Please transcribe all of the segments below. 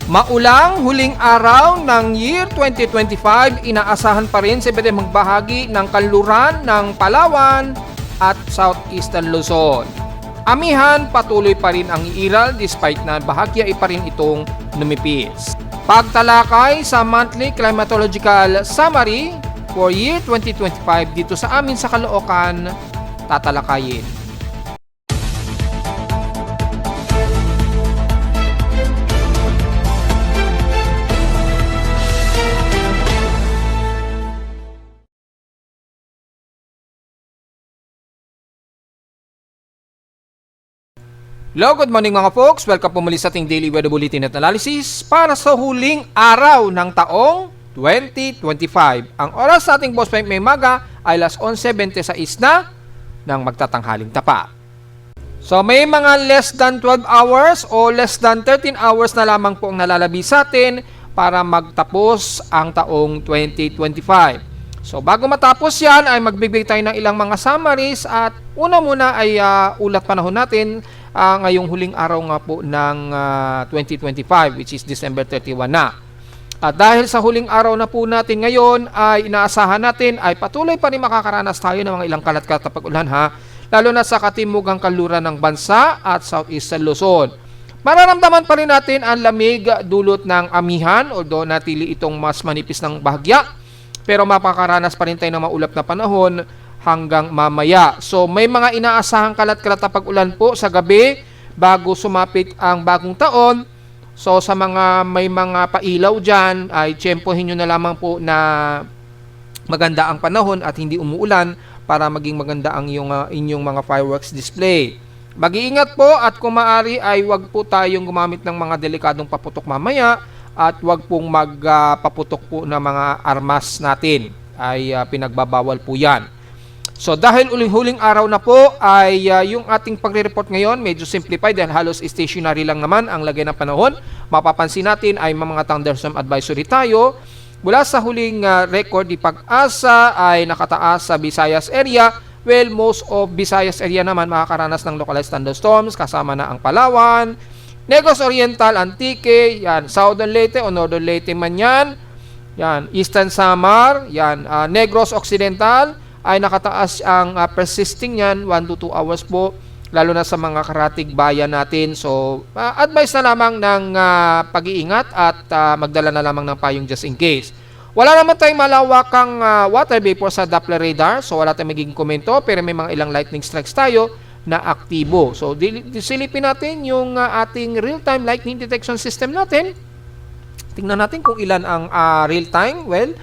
Maulang huling araw ng year 2025, inaasahan pa rin sa iba't ibang bahagi ng kanluran ng Palawan at Southeastern Luzon. Amihan, patuloy pa rin ang iiral despite na bahagya pa rin itong numipis. Pagtalakay sa monthly climatological summary for year 2025 dito sa amin sa Caloocan, tatalakayin. Hello, good morning mga folks. Welcome po muli sa ating Daily Weather Bulletin at Analysis para sa huling araw ng taong 2025. Ang oras sa ating Boss Point may maga ay alas 11:26 na ng magtatanghaling tapa. So may mga less than 12 hours o less than 13 hours na lamang po ang nalalabi sa atin para magtapos ang taong 2025. So bago matapos yan ay magbibigay tayo ng ilang mga summaries at una muna ay ulat panahon natin ngayong huling araw nga po ng 2025 which is December 31 na. At dahil sa huling araw na po natin ngayon ay inaasahan natin ay patuloy pa rin makakaranas tayo ng mga ilang kalat-kalat na pag-ulan lalo na sa katimugang kanluran ng bansa at Southeastern Luzon. Mararamdaman pa rin natin ang lamig dulot ng amihan although natili itong mas manipis ng bahagya pero mapakaranas pa rin tayo ng maulap na panahon hanggang mamaya. So may mga inaasahang kalat-kalat na pag-ulan po sa gabi bago sumapit ang bagong taon. So sa mga may mga pailaw dyan ay tiyempohin nyo na lamang po na maganda ang panahon at hindi umuulan para maging maganda ang inyong mga fireworks display. Mag-iingat po at kung maaari ay wag po tayong gumamit ng mga delikadong paputok mamaya at wag pong magpaputok po ng mga armas natin. Ay pinagbabawal po yan. So dahil huling araw na po ay yung ating pagre-report ngayon medyo simplified dahil halos stationary lang naman ang lagay ng panahon. Mapapansin natin ay mga thunderstorm advisory tayo. Mula sa huling record di Pag-asa ay nakataas sa Visayas area. Well, most of Visayas area naman makakaranas ng localized thunderstorms kasama na ang Palawan, Negros Oriental, Antique, yan, Southern Leyte o Northern Leyte man yan. Yan, Eastern Samar, yan, Negros Occidental ay nakataas ang persisting yan 1 to 2 hours po lalo na sa mga karatig bayan natin. So advice na lamang ng pag-iingat at magdala na lamang ng payong just in case. Wala naman tayong malawakang water vapor sa Doppler radar so wala tayong magiging komento pero may mga ilang lightning strikes tayo na aktibo. So silipin natin yung ating real-time lightning detection system natin. Tingnan natin kung ilan ang real-time. Well,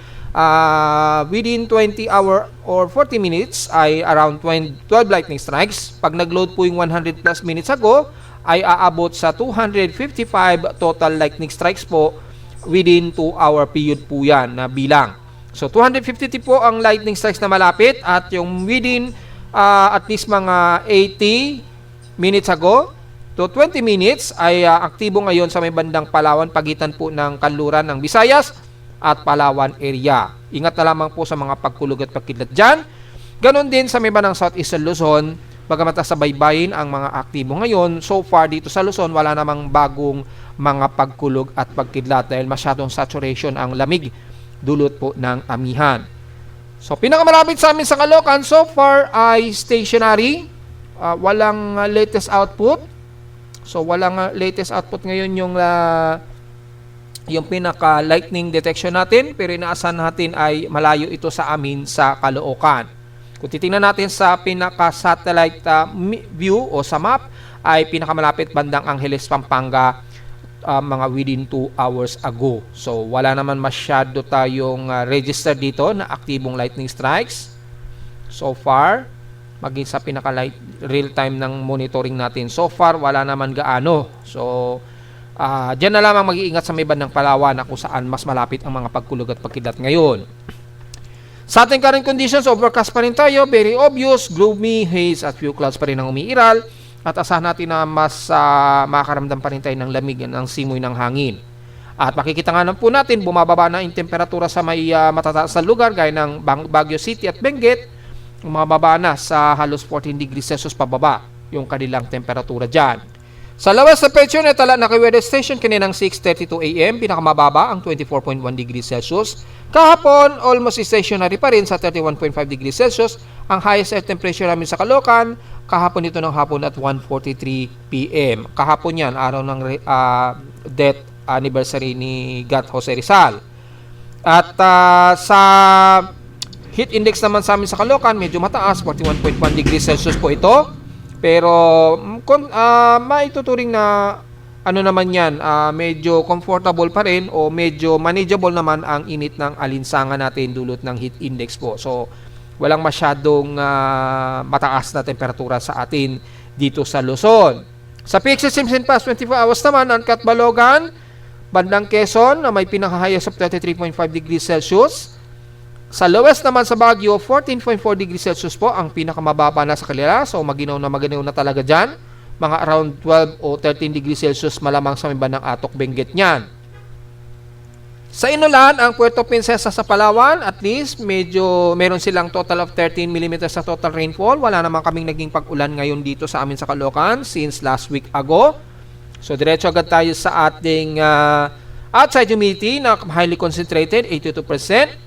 within 20 hour or 40 minutes ay around 12 lightning strikes. Pag nag-load po yung 100 plus minutes ago ay aabot sa 255 total lightning strikes po within 2 hour period po yan na bilang. So 250 po ang lightning strikes na malapit at yung within at least mga 80 minutes ago to 20 minutes ay aktibo ngayon sa may bandang Palawan pagitan po ng kanluran ng Visayas at Palawan area. Ingat na lamang po sa mga pagkulog at pagkidlat dyan. Ganon din sa may bandang Southeastern Luzon, bagamat sa baybayin ang mga aktibo ngayon. So far dito sa Luzon, wala namang bagong mga pagkulog at pagkidlat dahil masyadong saturation ang lamig dulot po ng amihan. So pinakamalapit sa amin sa Caloocan so far ay stationary. Walang latest output. So walang latest output ngayon yung pinaka lightning detection natin pero inaasahan natin ay malayo ito sa amin sa Caloocan. Kung titingnan natin sa pinaka satellite view o sa map ay pinakamalapit bandang Angeles, Pampanga mga within 2 hours ago. So wala naman masyado tayong register dito na aktibong lightning strikes so far. Maging sa pinaka real time ng monitoring natin so far wala naman gaano. So diyan na lamang mag-iingat sa may bandang Palawan na kung saan mas malapit ang mga pagkulog at pagkidlat ngayon. Sa ating current conditions, overcast pa rin tayo, very obvious, gloomy, haze at few clouds pa rin ang umiiral at asahan natin na mas makakaramdam pa rin tayo ng lamig ng simoy ng hangin. At makikita nga po natin, bumababa na yung temperatura sa may matataas na lugar gaya ng Baguio City at Benguet, bumababa na sa halos 14 degrees Celsius pababa yung kanilang temperatura dyan. Sa lawas na picture na tala na kay weather station kaninang 6:32 AM, pinakamababa ang 24.1 degrees Celsius. Kahapon, almost stationary pa rin sa 31.5 degrees Celsius. Ang highest air temperature namin sa Caloocan, kahapon ito ng hapon at 1:43 PM. Kahapon yan, araw ng death anniversary ni Gat Jose Rizal. At sa heat index naman sa amin sa Caloocan, medyo mataas, 41.1 degrees Celsius po ito. Pero maituturing na ano naman yan, medyo comfortable pa rin o medyo manageable naman ang init ng alinsangan natin dulot ng heat index po. So, walang masyadong mataas na temperatura sa atin dito sa Luzon. Sa PXS Simpson Pass 24 hours naman, ang Catbalogan, bandang Quezon na may pinaka-highest of 33.5 degrees Celsius. Sa lowest naman sa Baguio, 14.4 degrees Celsius po ang pinakamababa na sa kanila. So maginaw na talaga dyan. Mga around 12 o 13 degrees Celsius malamang sa may bandang Atok, Benguet niyan. Sa Inulan, ang Puerto Princesa sa Palawan, at least medyo meron silang total of 13 mm sa total rainfall. Wala naman kaming naging pag-ulan ngayon dito sa amin sa Caloocan since last week ago. So diretso agad tayo sa ating outside humidity na highly concentrated, 82%.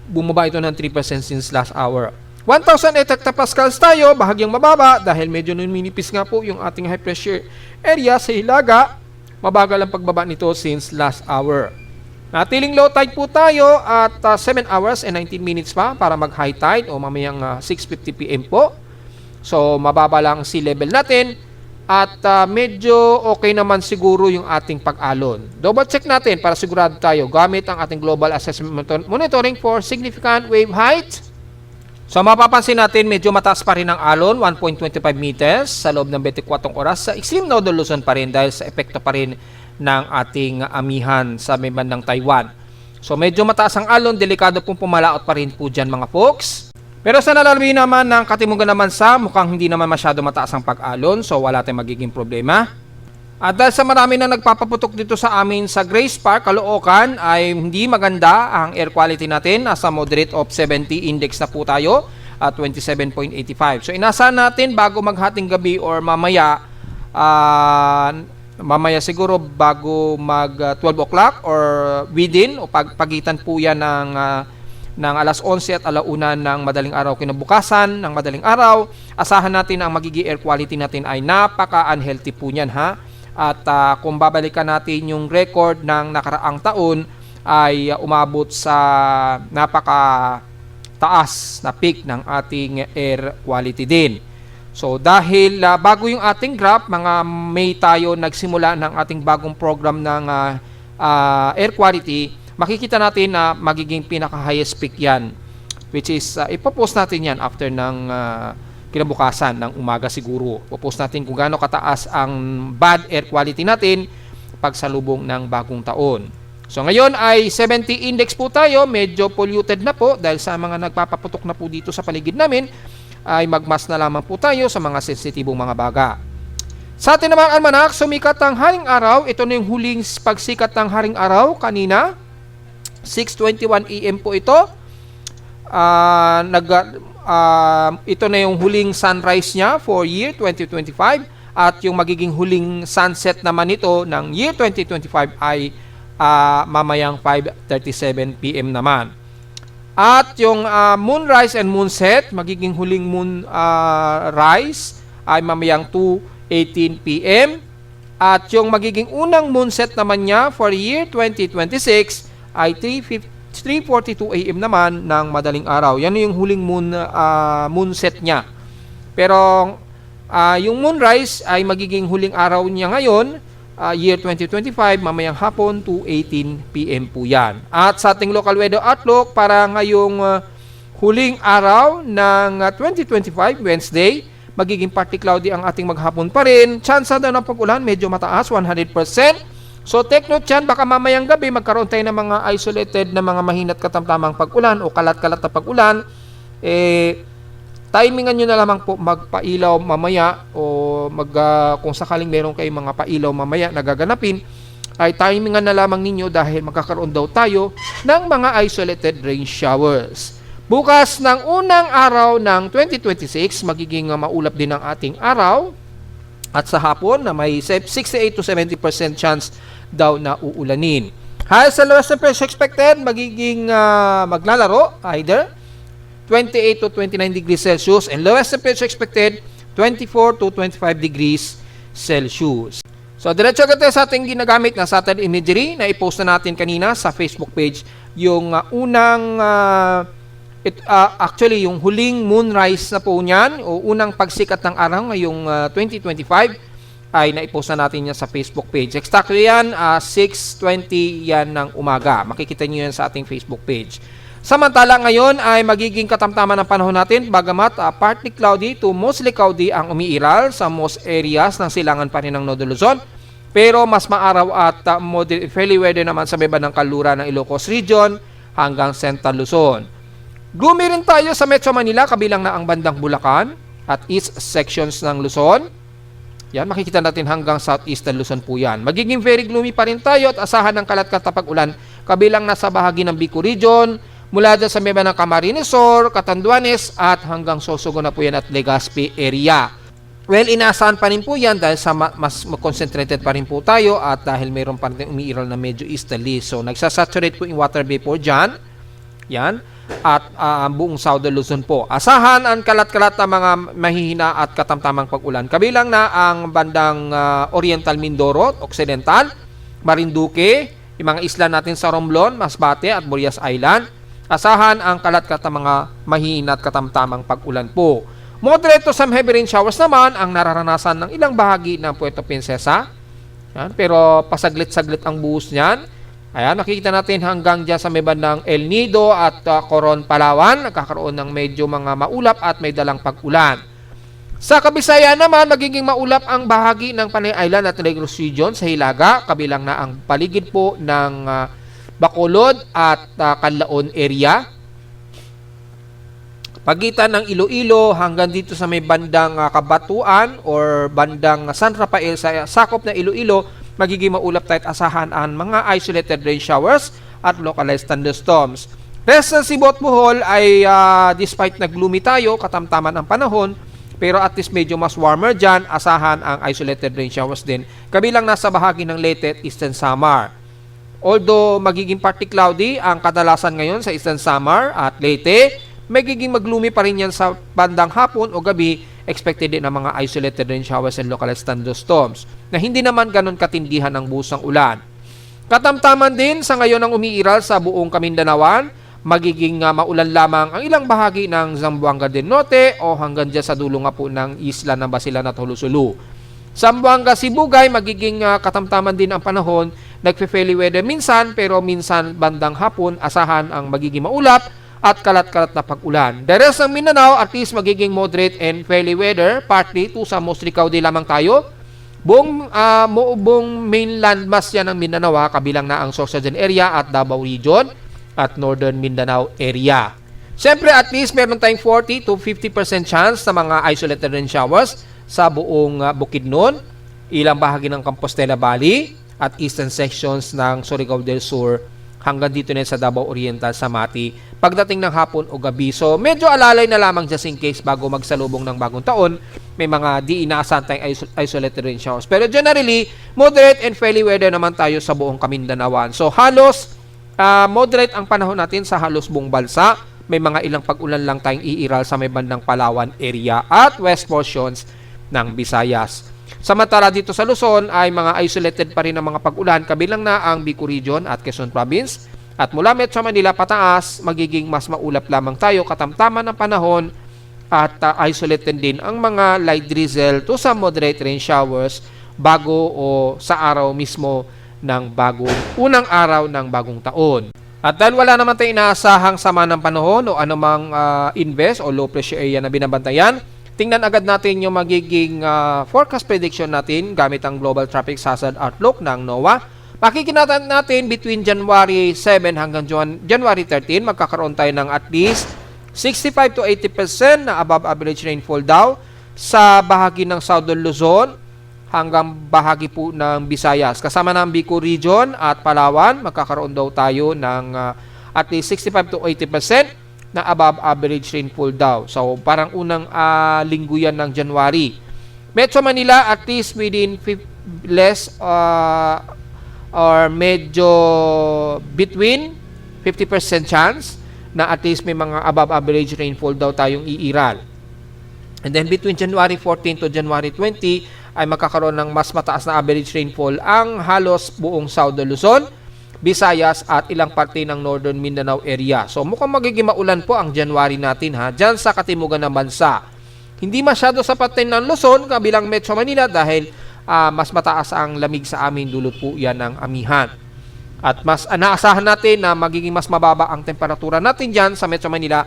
Bumaba ito ng 3% since last hour. 1,008 hectopascals tayo, bahagyang mababa dahil medyo numinipis nga po yung ating high pressure area sa Hilaga. Mabagal ang pagbaba nito since last hour. Natiling low tide po tayo at 7 hours and 19 minutes pa para mag high tide o mamayang 6:50 PM po. So mababa lang ang sea level natin at medyo okay naman siguro yung ating pag-alon. Double check natin para sigurado tayo gamit ang ating global assessment monitoring for significant wave height. So mapapansin natin medyo mataas pa rin ang alon, 1.25 meters sa loob ng 24 oras sa extreme northern Luzon pa rin dahil sa epekto pa rin ng ating amihan sa may bandang Taiwan. So medyo mataas ang alon, delikado pong pumalaot pa rin po dyan mga folks. Pero sa nalalami naman ng Katimugan naman sa mukhang hindi naman masyado mataas ang pag-alon, so wala tayong magiging problema. At dahil sa marami na nagpapaputok dito sa amin sa Grace Park, Caloocan, ay hindi maganda ang air quality natin. Nasa moderate of 70 index na po tayo at 27.85. So inasahan natin bago maghating gabi or mamaya, siguro bago mag 12 o'clock or within o pagitan po yan ng alas 11 at alauna ng madaling araw kinabukasan ng madaling araw, asahan natin na ang magiging air quality natin ay napaka-unhealthy po niyan ha. At kung babalikan natin yung record ng nakaraang taon ay umabot sa napaka-taas na peak ng ating air quality din. So dahil bago yung ating graph, mga May tayo nagsimula ng ating bagong program ng air quality, makikita natin na magiging pinaka-highest peak yan, which is ipopost natin yan after ng kinabukasan ng umaga siguro. Ipopost natin kung gaano kataas ang bad air quality natin pagsalubong ng bagong taon. So ngayon ay 70 index po tayo, medyo polluted na po dahil sa mga nagpapaputok na po dito sa paligid namin, ay magmas na lamang po tayo sa mga sensitibong mga baga. Sa atin naman almanak, sumikat ang haring araw. Ito na yung huling pagsikat ng haring araw kanina. 6:21 AM po ito. Ito na yung huling sunrise niya for year 2025 at yung magiging huling sunset naman nito ng year 2025 ay mamayang 5:37 PM naman. At yung moonrise and moonset, magiging huling moon rise ay mamayang 2:18 PM at yung magiging unang moonset naman niya for year 2026 ay 3:42 AM naman ng madaling araw. Yan yung huling moonset niya. Pero yung moonrise ay magiging huling araw niya ngayon, year 2025, mamayang hapon 2:18 PM po yan. At sa ating local weather outlook para ngayong huling araw ng 2025, Wednesday, magiging partly cloudy ang ating maghapon pa rin. Chance daw ng pag-ulan medyo mataas, 100%. So take note yan, baka mamayang gabi magkaroon tayo ng mga isolated na mga mahinat katamtamang pag-ulan o kalat-kalat na pag-ulan. Timingan nyo na lamang po magpailaw mamaya o kung sakaling meron kayong mga pailaw mamaya na gaganapin, ay timingan na lamang ninyo dahil magkakaroon daw tayo ng mga isolated rain showers. Bukas ng unang araw ng 2026, magiging maulap din ang ating araw. At sa hapon na may 68 to 70% chance daw na uulanin. Highest and lowest temperature expected magiging maglalaro either 28 to 29 degrees Celsius and lowest temperature expected 24 to 25 degrees Celsius. So diretso agad tayo sa ating ginagamit na satellite imagery na i-post na natin kanina sa Facebook page yung unang actually yung huling moonrise na po niyan o unang pagsikat ng araw ngayong 2025 ay naipost na natin yan sa Facebook page. Exactly yan, 6:20 yan ng umaga. Makikita nyo yan sa ating Facebook page. Samantala ngayon ay magiging katamtaman ng panahon natin bagamat partly cloudy to mostly cloudy ang umiiral sa most areas ng silangan pa rin ng Northern Luzon. Pero mas maaraw at moderate fairly weather naman sa may bandang kalura ng Ilocos Region hanggang Central Luzon. Gloomy rin tayo sa Metro Manila kabilang na ang bandang Bulacan at east sections ng Luzon. Yan, makikita natin hanggang southeastern Luzon po yan. Magiging very gloomy pa rin tayo at asahan ng kalat-kalat na pag-ulan kabilang nasa bahagi ng Bicol Region, mula dyan sa may ng Camarines Sur, Catanduanes at hanggang Sorsogon na po yan at Legazpi area. Well, inaasahan pa rin po yan dahil sa mas concentrated pa rin po tayo at dahil mayroon pa rin umiiral na medyo easterly. So, nagsasaturate po yung water vapor dyan. Yan. At buong Southern Luzon po. Asahan ang kalat-kalat na mga mahihina at katamtamang pag-ulan. Kabilang na ang bandang Oriental Mindoro, Occidental, Marinduque, yung mga isla natin sa Romblon, Masbate at Burias Island. Asahan ang kalat-kalat na mga mahihina at katamtamang pag-ulan po. Moderate to some heavy rain showers naman ang nararanasan ng ilang bahagi ng Puerto Princesa. Yan, pero pasaglit-saglit ang buhos niyan. Ayan, nakikita natin hanggang dyan sa may bandang El Nido at Coron, Palawan. Nagkakaroon ng medyo mga maulap at may dalang pag-ulan. Sa Kabisayan naman, magiging maulap ang bahagi ng Panay Island at Negros Region sa Hilaga. Kabilang na ang paligid po ng Bacolod at Canlaon area. Pagitan ng Iloilo hanggang dito sa may bandang Kabatuan or bandang San Rafael sa sakop na Iloilo, magiging maulap tayo at asahan ang mga isolated rain showers at localized thunderstorms. Rest ng Cebu at Bohol ay despite na gloomy tayo, katamtaman ang panahon, pero at least medyo mas warmer dyan, asahan ang isolated rain showers din. Kabilang nasa bahagi ng Leyte at Eastern Samar. Although magiging partly cloudy ang kadalasan ngayon sa Eastern Samar at Leyte, magiging magloomy pa rin yan sa bandang hapon o gabi. Expected din ng mga isolated rain showers and localized thunderstorms na hindi naman ganun katindihan ang buhos ng ulan. Katamtaman din sa ngayon ang umiiral sa buong Kamindanawan, magiging maulan lamang ang ilang bahagi ng Zamboanga del Norte o hanggang dyan sa dulo nga po ng isla ng Basilan at Hulusulu. Zamboanga, Sibugay, magiging katamtaman din ang panahon, nagfe-fairly weather minsan pero minsan bandang hapon asahan ang magiging maulap at kalat-kalat na pag-ulan. The rest ng Mindanao, at least magiging moderate and fairly weather, partly to sa mostly cloudy lamang tayo. Buong mainland mass yan ng Mindanao, kabilang na ang Sorsogon area at Davao Region at Northern Mindanao area. Siyempre, at least meron tayong 40 to 50% chance sa mga isolated rain showers sa buong Bukidnon, ilang bahagi ng Compostela Valley at eastern sections ng Surigao del Sur hanggang dito na sa Davao Oriental, Samati, pagdating ng hapon o gabi. So, medyo alalay na lamang just in case bago magsalubong ng bagong taon, may mga di inaasahan tayong isolated rain showers. Pero generally, moderate and fairly weather naman tayo sa buong Kamindanawan. So, halos moderate ang panahon natin sa halos buong bansa. May mga ilang pag-ulan lang tayong iiral sa may bandang Palawan area at west portions ng Visayas. Samantala dito sa Luzon ay mga isolated pa rin ang mga pag-ulan, kabilang na ang Bicol Region at Quezon Province. At mula Metro Manila pataas, magiging mas maulap lamang tayo, katamtaman ng panahon at isolated din ang mga light drizzle to some moderate rain showers bago o sa araw mismo ng unang araw ng bagong taon. At dahil wala naman tayong inaasahang sama ng panahon o anumang invest o low pressure area na binabantayan, tingnan agad natin yung magiging forecast prediction natin gamit ang Global Traffic Hazard Outlook ng NOAA. Makikita natin between January 7 hanggang January 13, magkakaroon tayo ng at least 65 to 80% na above average rainfall daw sa bahagi ng Southern Luzon hanggang bahagi po ng Visayas. Kasama ng Bicol Region at Palawan, magkakaroon daw tayo ng at least 65 to 80% na above average rainfall daw. So, parang unang linggo yan ng January. Metro Manila, at least within less or medyo between 50% chance na at least may mga above average rainfall daw tayong iiral. And then between January 14 to January 20 ay magkakaroon ng mas mataas na average rainfall ang halos buong Southern Luzon, Visayas at ilang parte ng Northern Mindanao area. So mukhang magiging maulan po ang January natin dyan sa katimugan ng bansa. Hindi masyado sapat din ng Luzon kabilang Metro Manila dahil mas mataas ang lamig sa amin, dulot po yan ng amihan. At mas naasahan natin na magiging mas mababa ang temperatura natin dyan sa Metro Manila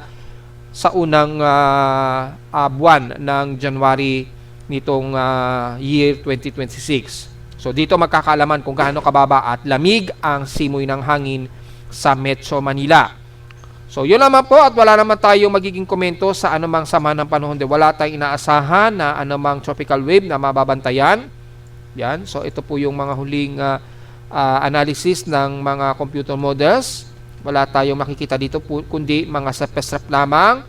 sa unang buwan ng January nitong year 2026. So dito magkakaalaman kung gaano kababa at lamig ang simoy ng hangin sa Metro Manila. So yun naman po, at wala naman tayong magiging komento sa anumang sama ng panahon. Wala tayong inaasahan na anumang tropical wave na mababantayan. Yan. So ito po yung mga huling analysis ng mga computer models. Wala tayong makikita dito po, kundi mga surface rap lamang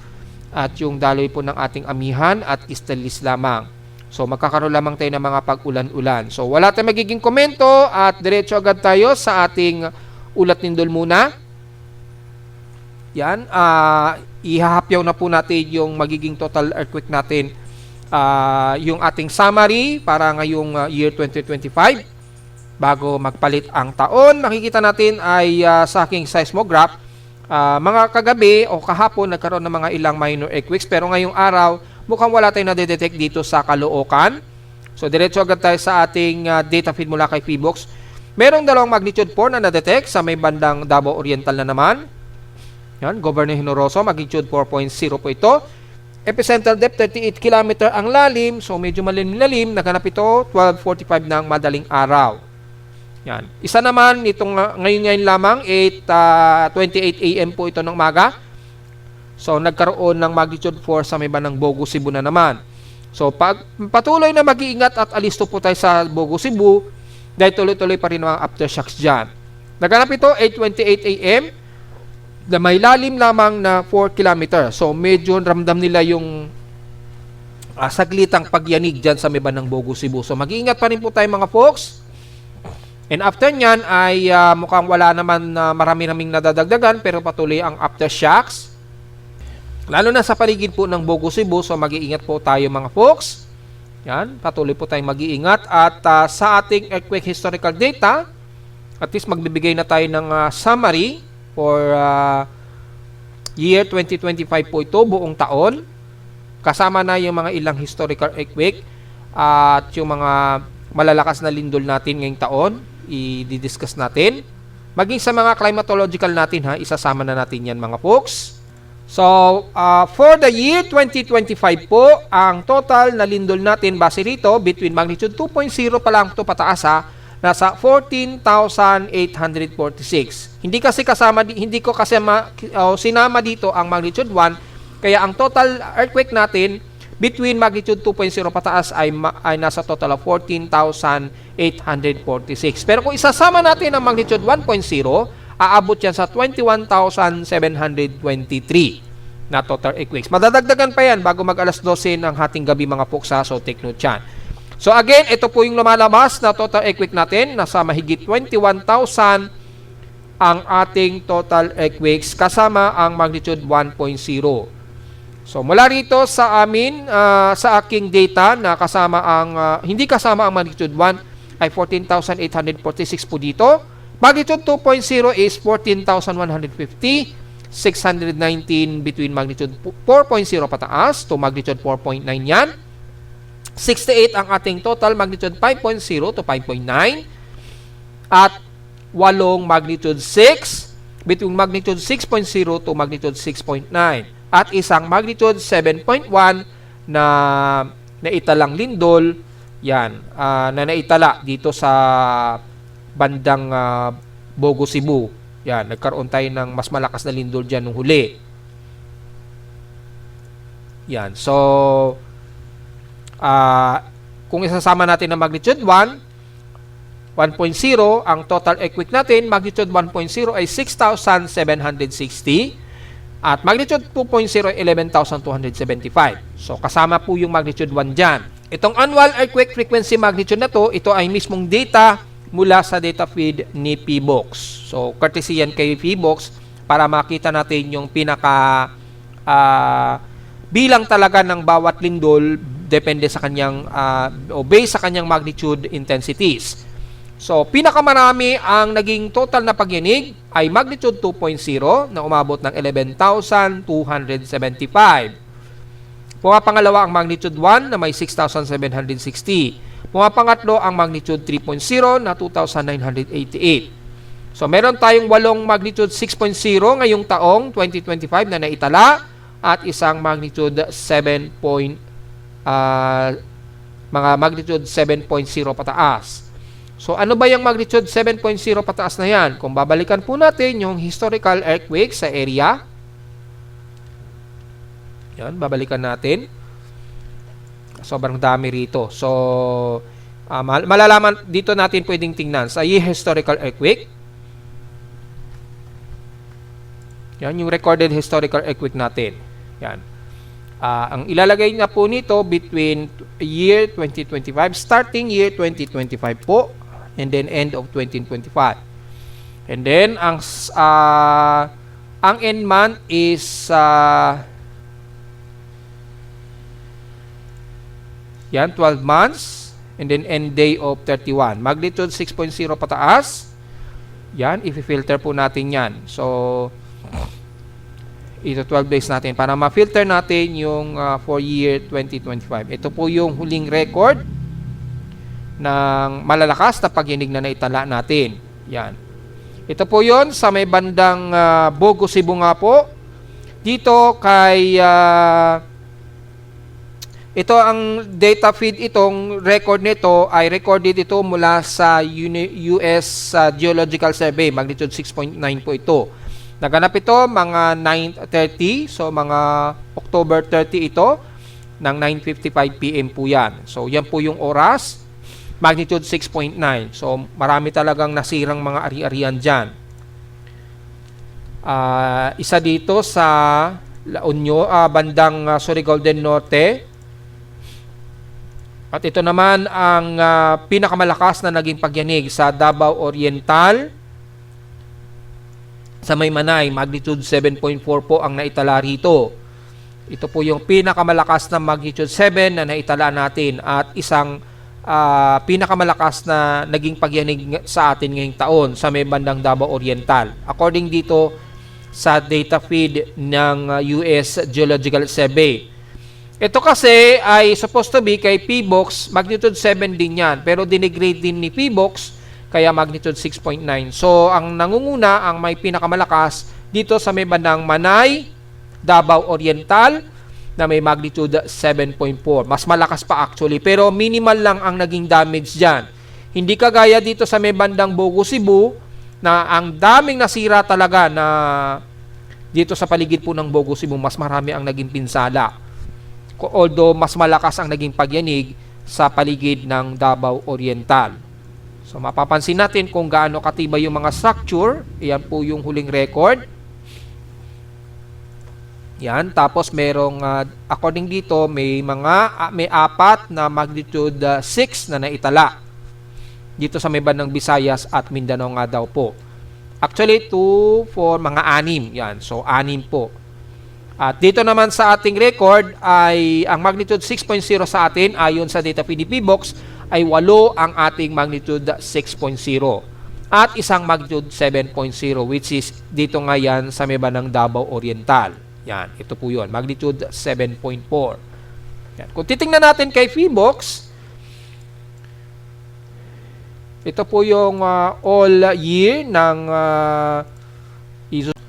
at yung daloy po ng ating amihan at stainless lamang. So magkakaroon lamang tayo ng mga pag-ulan-ulan. So wala tayong magiging komento at diretso agad tayo sa ating ulat lindol muna. Yan. Ihahapyaw na po natin yung magiging total earthquake natin. Yung ating summary para ngayong year 2025. Bago magpalit ang taon, makikita natin ay sa aking seismograph, mga kagabi o kahapon nagkaroon ng mga ilang minor earthquakes, pero ngayong araw mukhang wala tayong nadedetect dito sa Caloocan. So diretso agad tayo sa ating data feed mula kay Phobox. Merong dalawang magnitude 4 na nadetect sa may bandang Davao Oriental na naman. Yan, Governor Honoroso, magnitude 4.0 po ito. Epicenter depth 38 km ang lalim, so medyo malalim. Naganap ito 12:45 ng madaling araw. Yan. Isa naman itong ngayon lamang 8:28 AM po ito ng umaga. So nagkaroon ng magnitude 4 sa may bandang Bogo, Cebu na naman. So patuloy na mag-iingat at alisto po tayo sa Bogo, Cebu dahil tuloy-tuloy pa rin ang aftershocks dyan. Naganap ito 8:28 AM na may lalim lamang na 4 km. So medyo ramdam nila yung saglitang pagyanig dyan sa may bandang Bogo, Cebu. So mag-iingat pa rin po tayo mga folks. And after nyan ay mukhang wala naman marami-raming nadadagdagan pero patuloy ang aftershocks. Lalo na sa paligid po ng Bogo, Cebu. So mag-iingat po tayo mga folks. Yan, patuloy po tayong mag-iingat. At sa ating earthquake historical data, at least magbibigay na tayo ng summary for year 2025 po ito, buong taon. Kasama na yung mga ilang historical earthquake at yung mga malalakas na lindol natin ngayong taon. I-discuss natin. Maging sa mga climatological natin isasama na natin yan mga folks. So, for the year 2025 po, ang total na lindol natin base rito, between magnitude 2.0 pa lang ito pataas nasa 14,846. Hindi ko kasi sinama dito ang magnitude 1, kaya ang total earthquake natin between magnitude 2.0 pataas ay nasa total of 14,846. Pero kung isasama natin ang magnitude 1.0, aabot yan sa 21,723 na total earthquakes. Madadagdagan pa yan bago mag alas 12 ng hating gabi mga puksa, so take note yan. So again, ito po yung lumalabas na total earthquake natin. Nasa mahigit 21,000 ang ating total earthquakes kasama ang magnitude 1.0. So mula rito sa amin, sa aking data na kasama ang, hindi kasama ang magnitude 1 ay 14,846 po dito. Magnitude 2.0 is 14,150, 619 between magnitude 4.0 pataas to magnitude 4.9 yan. 68 ang ating total magnitude 5.0 to 5.9 at 8 magnitude 6 between magnitude 6.0 to magnitude 6.9 at isang magnitude 7.1 na naitalang lindol yan na naitala dito sa bandang Bogo, Cebu. Yan, nagkaroon tayo ng mas malakas na lindol dyan nung huli. Yan, so kung isasama natin ang magnitude 1.0, ang total earthquake natin, magnitude 1.0 ay 6,760 at magnitude 2.0 ay 11,275. So kasama po yung magnitude 1 dyan. Itong annual earthquake frequency magnitude na to, ito ay mismong data mula sa data feed ni PBOX. So, courtesy yan kay PBOX para makita natin yung pinaka bilang talaga ng bawat lindol depende sa kanyang o based sa kanyang magnitude intensities. So, pinakamarami ang naging total na pagyanig ay magnitude 2.0 na umabot ng 11,275. Pumapangalawa ang magnitude 1 na may 6,760. Pumapangatlo ang magnitude 3.0 na 2,988. So, meron tayong 8 magnitude 6.0 ngayong taong 2025 na naitala at isang magnitude 7. Mga magnitude 7.0 pataas. So, ano ba yung magnitude 7.0 pataas na yan? Kung babalikan po natin yung historical earthquake sa area, yan, babalikan natin. Sobrang dami rito. So, malalaman dito natin pwedeng tingnan sa historical earthquake. Yan, yung recorded historical earthquake natin. Yan. Ang ilalagay na po nito between year 2025, starting year 2025 po, and then end of 2025. And then, ang end month is yan, 12 months. And then end day of 31. Magnitude 6.0 pataas. Yan, i-filter po natin yan. So, ito 12 days natin para ma-filter natin yung for year 2025. Ito po yung huling record ng malalakas na pagyanig na naitala natin. Yan. Ito po yon sa may bandang Bogo, Cebu nga po. Dito kay ito ang data feed, itong record nito ay recorded ito mula sa US Geological Survey, magnitude 6.9 po ito. Naganap ito mga 9:30, so mga October 30 ito, ng 9:55 PM po yan. So yan po yung oras, magnitude 6.9. So marami talagang nasirang mga ari-arian dyan. Isa dito sa La Union, bandang Surigao del Norte. At ito naman ang pinakamalakas na naging pagyanig sa Davao Oriental, sa Maymanay, magnitude 7.4 po ang naitala rito. Ito po yung pinakamalakas na magnitude 7 na naitala natin at isang pinakamalakas na naging pagyanig sa atin ngayong taon sa may bandang Davao Oriental. According dito sa data feed ng US Geological Survey. Ito kasi ay supposed to be kay PBOX, magnitude 7 din yan. Pero dinigrade din ni PBOX, kaya magnitude 6.9. So, ang nangunguna, ang may pinakamalakas, dito sa may bandang Manay, Davao Oriental, na may magnitude 7.4. Mas malakas pa actually, pero minimal lang ang naging damage dyan. Hindi kagaya dito sa may bandang Bogo, Cebu, na ang daming nasira talaga na dito sa paligid po ng Bogo, Cebu, mas marami ang naging pinsala. Although mas malakas ang naging pagyanig sa paligid ng Davao Oriental. So mapapansin natin kung gaano katibay yung mga structure. Yan po yung huling record. Yan, tapos merong according dito may apat na magnitude 6 na naitala dito sa may bandang Visayas at Mindanao nga daw po. Actually 2, 4, mga 6. Yan, so 6 po. At dito naman sa ating record ay ang magnitude 6.0 sa atin ayon sa data PDP box ay 8 ang ating magnitude 6.0 at isang magnitude 7.0 which is dito nga yan sa may bandang Davao Oriental. Yan, ito po yun, magnitude 7.4. Yan. Kung titingnan natin kay PBOX, ito po yung all year ng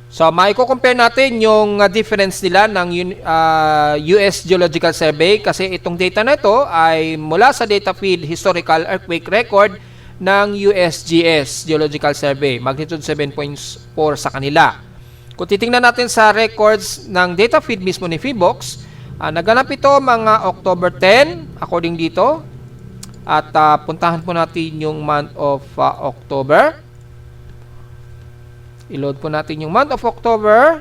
So, maiko-compare natin yung difference nila ng US Geological Survey kasi itong data na ito ay mula sa data feed historical earthquake record ng USGS Geological Survey, magnitude 7.4 sa kanila. Kung titingnan natin sa records ng data feed mismo ni PBOX, naganap ito mga October 10 according dito at puntahan po natin yung month of October. I-load po natin yung month of October.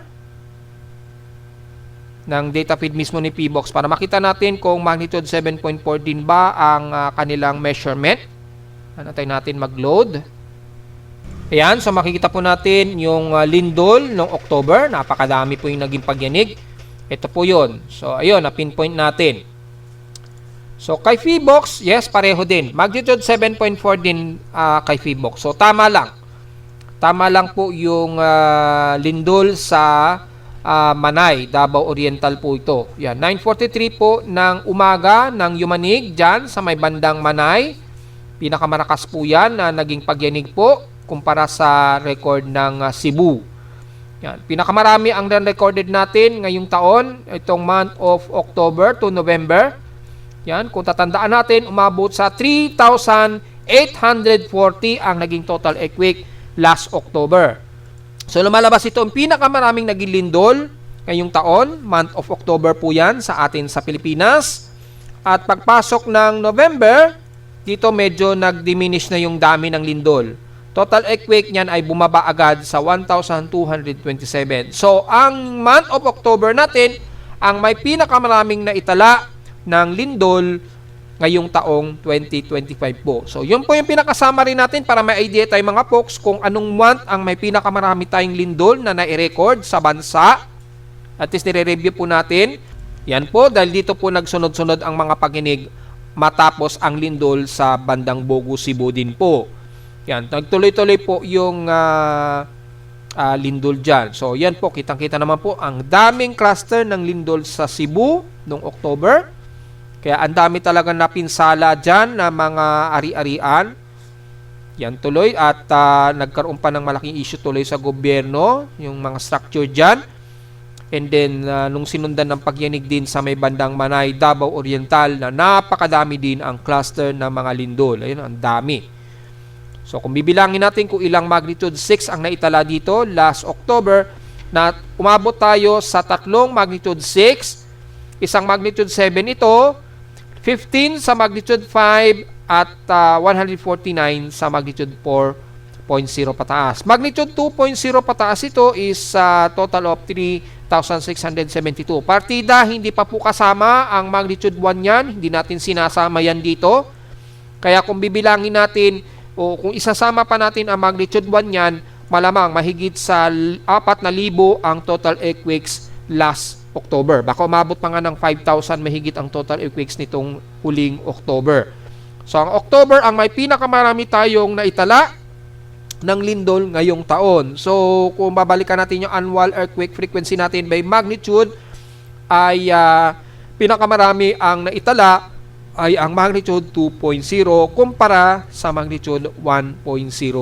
ng data feed mismo ni PBox para makita natin kung magnitude 7.4 din ba ang kanilang measurement. Antayin natin mag-load. Ayan, so makikita po natin yung lindol noong October. Napakadami po yung naging pagyanig. Ito po yun. So, ayun, na-pinpoint natin. So, kay PBox, yes, pareho din. Magnitude 7.4 din kay PBox. So, tama lang. Tama lang po yung lindol sa Manay, Davao Oriental po ito. Yan, 9:43 po ng umaga ng Yumanig dyan sa may bandang Manay. Pinakamarakas po yan na naging pagyanig po kumpara sa record ng Cebu. Yan, pinakamarami ang recorded natin ngayong taon, itong month of October to November. Yan, kung tatandaan natin, umabot sa 3,840 ang naging total earthquake last October. So lumalabas ito ang pinakamaraming naging lindol ngayong taon, month of October po yan sa atin sa Pilipinas. At pagpasok ng November, dito medyo nag-diminish na yung dami ng lindol. Total earthquake niyan ay bumaba agad sa 1,227. So ang month of October natin, ang may pinakamaraming naitala ng lindol ngayong taong 2025 po. So, yun po yung pinakasummary natin para may idea tayo mga folks kung anong month ang may pinakamarami tayong lindol na nai-record sa bansa. At least nire-review po natin. Yan po, dahil dito po nagsunod-sunod ang mga paginig matapos ang lindol sa bandang Bogu, Cebu din po. Yan, nagtuloy-tuloy po yung lindol dyan. So, yan po, kitang-kita naman po ang daming cluster ng lindol sa Cebu noong October. Kaya ang dami talaga napinsala dyan na mga ari-arian. Yan tuloy at nagkaroon pa ng malaking issue tuloy sa gobyerno, yung mga structure dyan. And then nung sinundan ng pagyanig din sa may bandang Manay, Davao Oriental na napakadami din ang cluster ng mga lindol. Ayun, ang dami. So kung bibilangin natin kung ilang magnitude 6 ang naitala dito last October, na umabot tayo sa tatlong magnitude 6, isang magnitude 7 ito, 15 sa magnitude 5 at 149 sa magnitude 4.0 pataas. Magnitude 2.0 pataas ito is total of 3,672. Partida, hindi pa po kasama ang magnitude 1 yan. Hindi natin sinasama yan dito. Kaya kung bibilangin natin o kung isasama pa natin ang magnitude 1 yan, malamang mahigit sa 4,000 ang total earthquakes last October. Baka umabot pa nga ng 5,000 mahigit ang total earthquakes nitong huling October. So, ang October, ang may pinakamarami tayong naitala ng lindol ngayong taon. So, kung babalikan natin yung annual earthquake frequency natin by magnitude, ay pinakamarami ang naitala ay ang magnitude 2.0 kumpara sa magnitude 1.0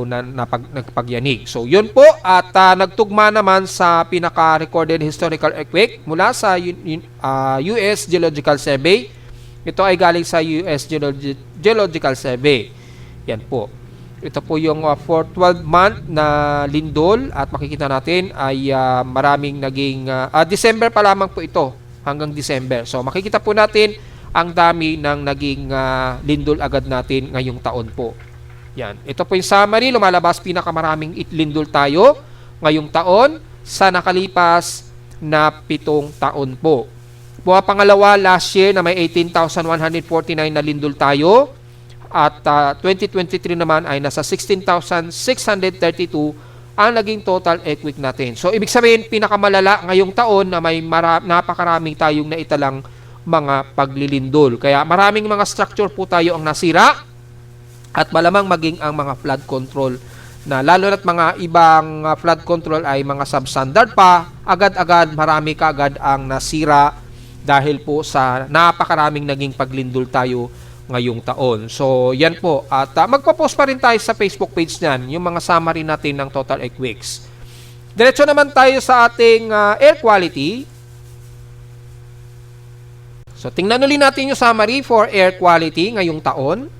na nagpagyanig. So, yun po. At nagtugma naman sa pinaka-recorded historical earthquake mula sa US Geological Survey. Ito ay galing sa US Geological Survey. Yan po. Ito po yung for 12 month na lindol at makikita natin ay maraming naging December pa lamang po ito hanggang December. So, makikita po natin ang dami ng naging lindol agad natin ngayong taon po. Yan. Ito po yung summary. Lumalabas pinakamaraming lindol tayo ngayong taon sa nakalipas na 7 taon po. Pangalawa, last year na may 18,149 na lindol tayo. At 2023 naman ay nasa 16,632 ang naging total earthquake natin. So, ibig sabihin, pinakamalala ngayong taon na may napakaraming tayong naitalang mga paglilindol. Kaya maraming mga structure po tayo ang nasira at malamang maging ang mga flood control na lalo na't mga ibang flood control ay mga substandard pa, agad-agad marami kaagad ang nasira dahil po sa napakaraming naging paglindol tayo ngayong taon. So, yan po. At magpo-post pa rin tayo sa Facebook page niyan, yung mga summary natin ng total earthquakes. Diretso naman tayo sa ating air quality. So, tingnan ulit natin yung summary for air quality ngayong taon.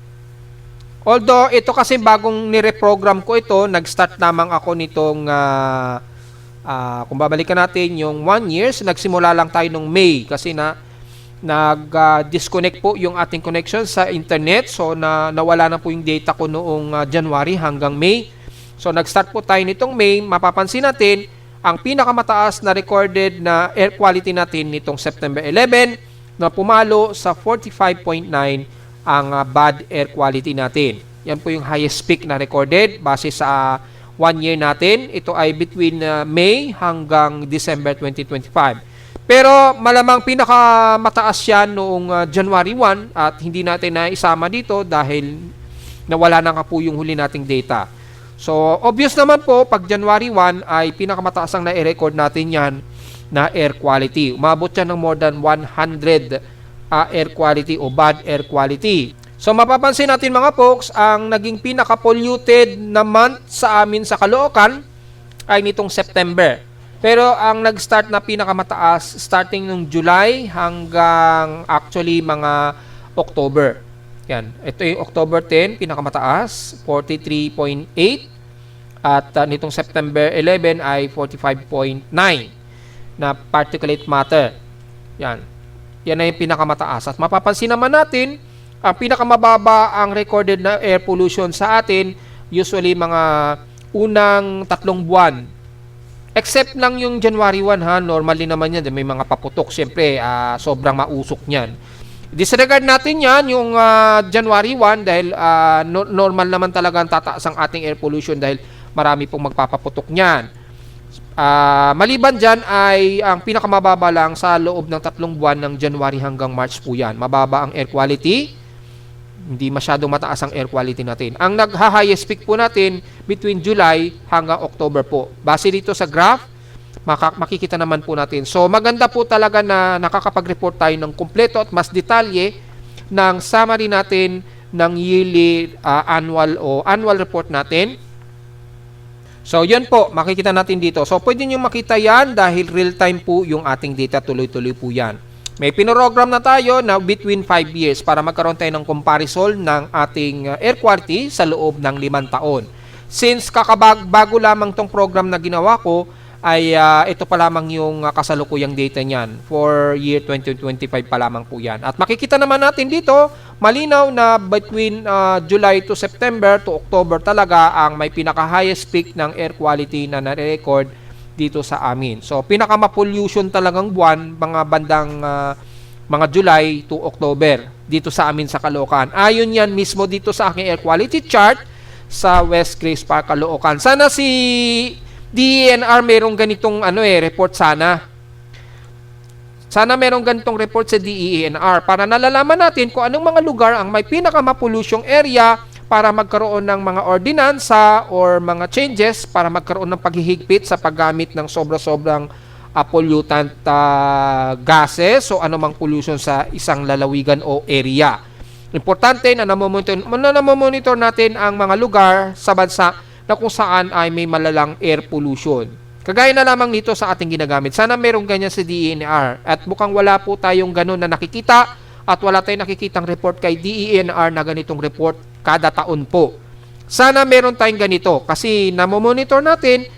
Although, ito kasi bagong nire-program ko ito, nag-start lamang ako nitong, kung babalikan natin yung 1 year, nagsimula lang tayo nung May kasi nag-disconnect po yung ating connection sa internet. So, nawala na po yung data ko noong January hanggang May. So, nag-start po tayo nitong May. Mapapansin natin, ang pinakamataas na recorded na air quality natin nitong September 11 na pumalo sa 45.9 ang bad air quality natin. Yan po yung highest peak na recorded base sa 1 year natin. Ito ay between May hanggang December 2025. Pero malamang pinakamataas yan noong January 1 at hindi natin na isama dito dahil nawala na nga po yung huli nating data. So, obvious naman po, pag January 1 ay pinakamataas ang na-record natin yan na air quality. Umabot yan ng more than 100 air quality o bad air quality. So, mapapansin natin mga folks, ang naging pinaka-polluted na month sa amin sa Caloocan ay nitong September. Pero ang nag-start na pinakamataas, starting nung July hanggang actually mga October. Yan. Ito yung October 10, pinakamataas, 43.8. At nitong September 11 ay 45.9 na particulate matter. Yan. Yan na yung pinakamataas. At mapapansin naman natin, ang pinakamababa ang recorded na air pollution sa atin, usually mga unang 3 buwan. Except lang yung January 1 ha, normally naman yan, may mga paputok, siyempre sobrang mausok niyan. Disregard natin yan, yung January 1 dahil normal naman talaga ang tataas ang ating air pollution dahil marami pong magpapaputok niyan. Maliban dyan ay ang pinakamababa lang sa loob ng 3 buwan ng January hanggang March po yan. Mababa ang air quality. Hindi masyadong mataas ang air quality natin. Ang nagha-highest peak po natin between July hanggang October po. Base dito sa graph, makikita naman po natin. So maganda po talaga na nakakapag-report tayo ng kumpleto at mas detalye ng summary natin ng yearly annual report natin. So yun po, makikita natin dito. So pwede nyo makita yan dahil real time po yung ating data, tuloy-tuloy po yan. May pinorogram na tayo na between 5 years para magkaroon tayo ng comparison ng ating air quality sa loob ng 5 taon. Since bago lamang tong program na ginawa ko, ay ito pa lamang yung kasalukuyang data niyan. For year 2025 pa lamang po yan. At makikita naman natin dito, malinaw na between July to September to October talaga ang may pinaka-highest peak ng air quality na nare-record dito sa amin. So, pinaka-mapollution talagang buwan, mga bandang mga July to October dito sa amin sa Caloocan. Ayon yan mismo dito sa aking air quality chart sa West Grace Park, Caloocan. Sana si DENR merong ganitong report sana. Sana merong ganitong report sa DENR para nalalaman natin kung anong mga lugar ang may pinaka-mapollusyong area para magkaroon ng mga ordinansa or mga changes para magkaroon ng paghihigpit sa paggamit ng sobra-sobrang pollutant gases o anumang pollution sa isang lalawigan o area. Importante na namomonitor natin ang mga lugar sa bansa na kung saan ay may malalang air pollution. Kagaya na lamang nito sa ating ginagamit. Sana merong ganyan sa DENR at mukhang wala po tayong ganun na nakikita at wala tayong nakikitang report kay DENR na ganitong report kada taon po. Sana meron tayong ganito kasi namomonitor natin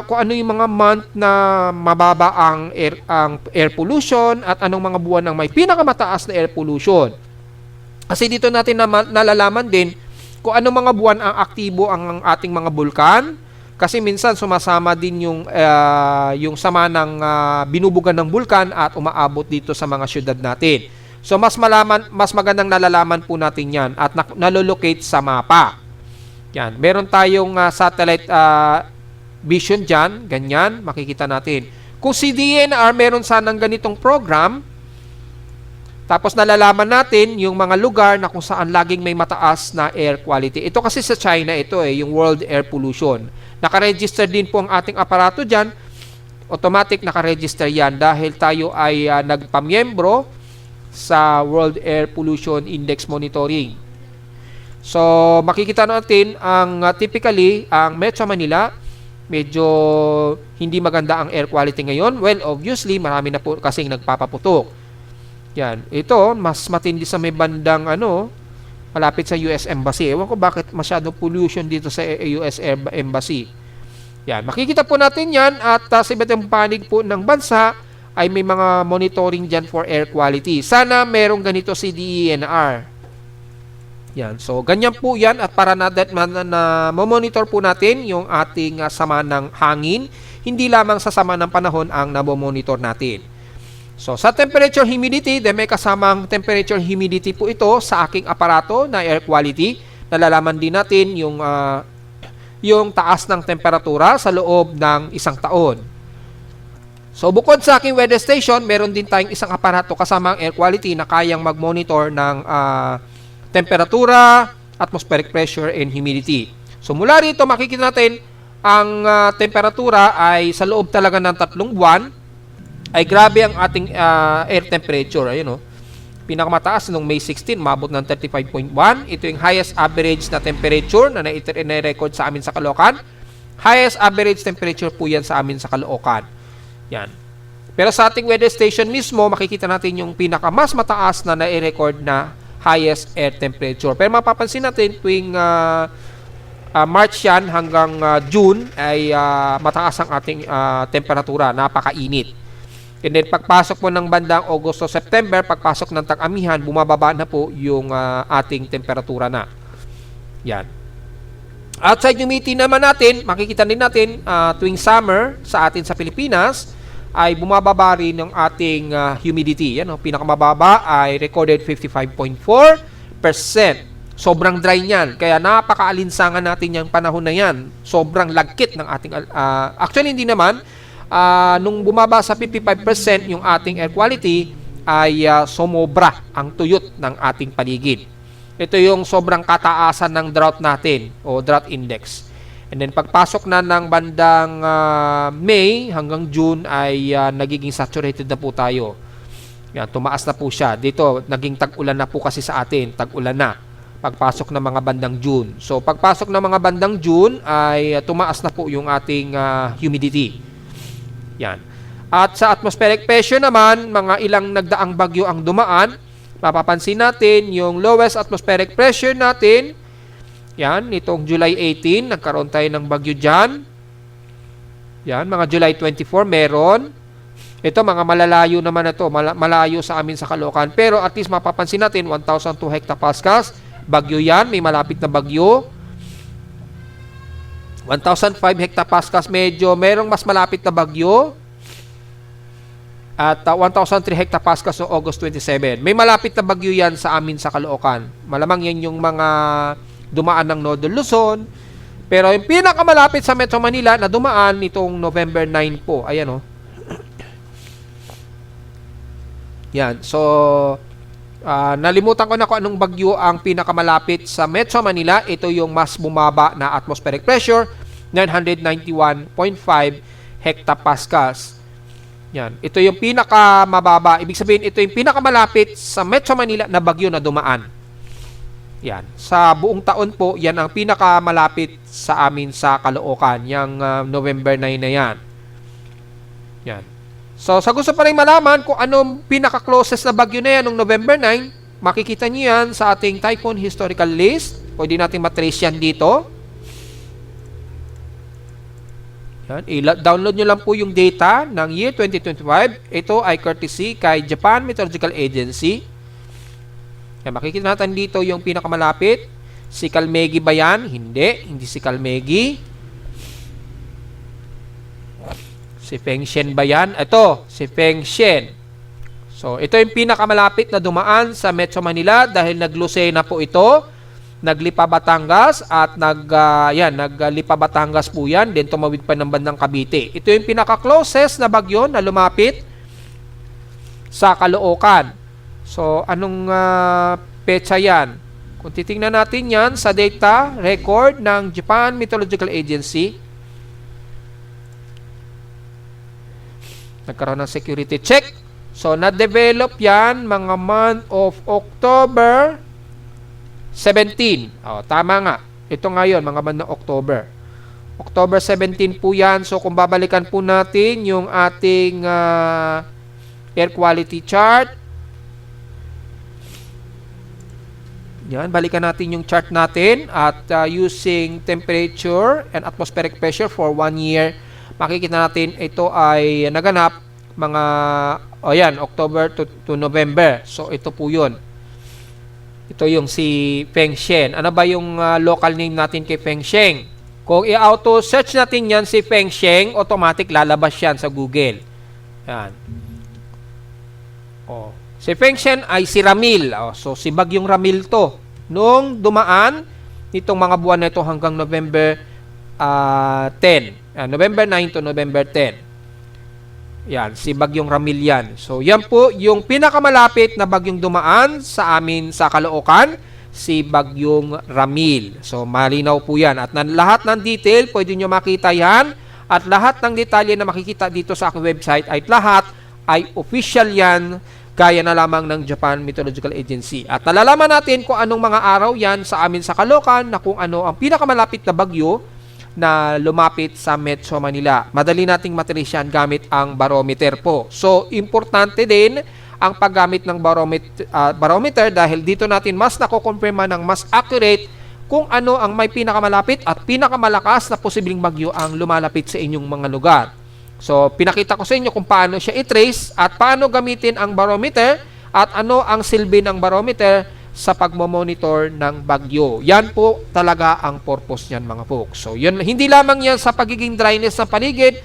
kung ano yung mga month na mababa ang air pollution at anong mga buwan ang may pinakamataas na air pollution. Kasi dito natin nalalaman din kung ano mga buwan ang aktibo ang ating mga bulkan. Kasi minsan sumasama din yung sama ng binubugan ng bulkan at umaabot dito sa mga syudad natin. So mas magandang nalalaman po natin 'yan at nalolocate sa mapa. Yan, meron tayong satellite vision diyan, ganyan, makikita natin. Kung si DENR meron sanang ganitong program, tapos nalalaman natin yung mga lugar na kung saan laging may mataas na air quality. Ito kasi sa China yung World Air Pollution. Nakaregister din po ang ating aparato diyan. Automatic nakaregister 'yan dahil tayo ay nagpamiyembro sa World Air Pollution Index Monitoring. So, makikita natin ang typically, ang Metro Manila, medyo hindi maganda ang air quality ngayon. Well, obviously, marami na po kasing nagpapaputok. Yan. Ito, mas matindi sa may bandang malapit sa US Embassy. Ewan ko bakit masyadong pollution dito sa US Embassy. Yan. Makikita po natin yan at sa iba't ibang panig po ng bansa, ay may mga monitoring dyan for air quality. Sana merong ganito si DENR. Yan. So, ganyan po yan at para na monitor po natin yung ating sama ng hangin, hindi lamang sa sama ng panahon ang nabomonitor natin. So, sa temperature humidity, may kasamang temperature humidity po ito sa aking aparato na air quality. Nalalaman din natin yung taas ng temperatura sa loob ng isang taon. So, bukod sa aking weather station, meron din tayong isang aparato kasamang air quality na kayang mag-monitor ng temperatura, atmospheric pressure, and humidity. So, mula rito, makikita natin ang temperatura ay sa loob talaga ng 3 buwan ay grabe ang ating air temperature. Ayun, pinakamataas noong May 16, mabot ng 35.1. Ito yung highest average na temperature na na-record sa amin sa Caloocan. Highest average temperature po yan sa amin sa Caloocan. Yan. Pero sa ating weather station mismo, makikita natin yung pinakamas mataas na na-record na highest air temperature. Pero mapapansin natin tuwing March yan hanggang June ay mataas ang ating temperatura, napakainit. And then pagpasok po ng bandang August o September, pagpasok ng tag-amihan, bumababa na po yung ating temperatura na. Yan. Outside humidity naman natin, makikita din natin tuwing summer sa atin sa Pilipinas, ay bumababa rin ng ating humidity. Yan, pinakamababa ay recorded 55.4%. Sobrang dry niyan. Kaya napakaalinsangan natin yung panahon na yan. Sobrang lagkit ng ating... actually, hindi naman. Nung bumaba sa 55% yung ating air quality, ay sumobra ang tuyot ng ating paligid. Ito yung sobrang kataasan ng drought natin o drought index. And then pagpasok na ng bandang May hanggang June ay nagiging saturated na po tayo. Yan, tumaas na po siya. Dito, naging tag-ulan na po kasi sa atin. Tag-ulan na. Pagpasok ng mga bandang June. So, pagpasok ng mga bandang June ay tumaas na po yung ating humidity. Yan. At sa atmospheric pressure naman, mga ilang nagdaang bagyo ang dumaan. Mapapansin natin yung lowest atmospheric pressure natin. Yan, nitong July 18, nagkaroon tayo ng bagyo dyan. Yan, mga July 24, meron. Ito, mga malalayo naman na ito. Malayo sa amin sa Caloocan. Pero at least mapapansin natin, 1,002 hectopascals. Bagyo yan, may malapit na bagyo. 1,005 hectopascals, medyo merong mas malapit na bagyo. At 1,003 hectopascals noong August 27. May malapit na bagyo yan sa amin sa Caloocan. Malamang yan yung mga dumaan ng Northern Luzon. Pero yung pinakamalapit sa Metro Manila na dumaan nitong November 9 po. Ayan, Yan. So, nalimutan ko na kung anong bagyo ang pinakamalapit sa Metro Manila. Ito yung mas bumaba na atmospheric pressure, 991.5 hectopascals. Yan. Ito yung pinakamababa. Ibig sabihin, ito yung pinakamalapit sa Metro Manila na bagyo na dumaan. Yan. Sa buong taon po, yan ang pinakamalapit sa amin sa Caloocan. Yung November 9 na yan. Yan. So, sa gusto pa rin malaman kung anong pinaka-closest na bagyo na yan noong November 9, makikita nyo yan sa ating typhoon historical list. Pwede natin matrace yan dito. Yan. I-download nyo lang po yung data ng year 2025. Ito ay courtesy kay Japan Meteorological Agency. Yan, makikita natin dito yung pinakamalapit. Si Kalmegi ba yan? Hindi si Kalmegi. Si Fengshen ba yan? Ito, si Fengshen. So, ito yung pinakamalapit na dumaan sa Metro Manila dahil nag-Lucena po ito. Naglipa Batangas at naglipa Batangas po yan. Then tumawid pa ng bandang Cavite. Ito yung pinaka-closest na bagyo na lumapit sa Caloocan. So, anong petsa yan? Kung titingnan natin yan sa data record ng Japan Meteorological Agency, nagkaroon ng security check. So, na-develop yan mga month of October 17. Tama nga. Ito ngayon, mga month ng October. October 17 po yan. So, kung babalikan po natin yung ating air quality chart, yan, balikan natin yung chart natin at using temperature and atmospheric pressure for 1 year, makikita natin ito ay naganap mga October to November. So ito po 'yun. Ito yung si Feng Shen. Ano ba yung local name natin kay Feng Shen? Kung i-auto search natin yan si Feng Shen, automatic lalabas yan sa Google. Yan. Oh. Si Feng Shen ay si Ramil. Oh, so si Bagyong Ramil to. Nung dumaan nitong mga buwan na ito hanggang November 10. November 9 to November 10. Yan, si Bagyong Ramil yan. So yan po yung pinakamalapit na bagyong dumaan sa amin sa Caloocan, si Bagyong Ramil. So malinaw po yan. At lahat ng detail, pwede nyo makita yan. At lahat ng detalye na makikita dito sa aking website ay lahat ay official yan, gaya na lamang ng Japan Meteorological Agency. At nalalaman natin kung anong mga araw yan sa amin sa Caloocan, na kung ano ang pinakamalapit na bagyo na lumapit sa Metro Manila. Madali nating matrace yan gamit ang barometer po. So, importante din ang paggamit ng barometer dahil dito natin mas nakukonfirma ng mas accurate kung ano ang may pinakamalapit at pinakamalakas na posibleng bagyo ang lumalapit sa inyong mga lugar. So, pinakita ko sa inyo kung paano siya i-trace at paano gamitin ang barometer at ano ang silbi ng barometer sa pagmomonitor ng bagyo. Yan po talaga ang purpose niyan, mga folks. So, yun, hindi lamang yan sa pagiging dryness ng paligid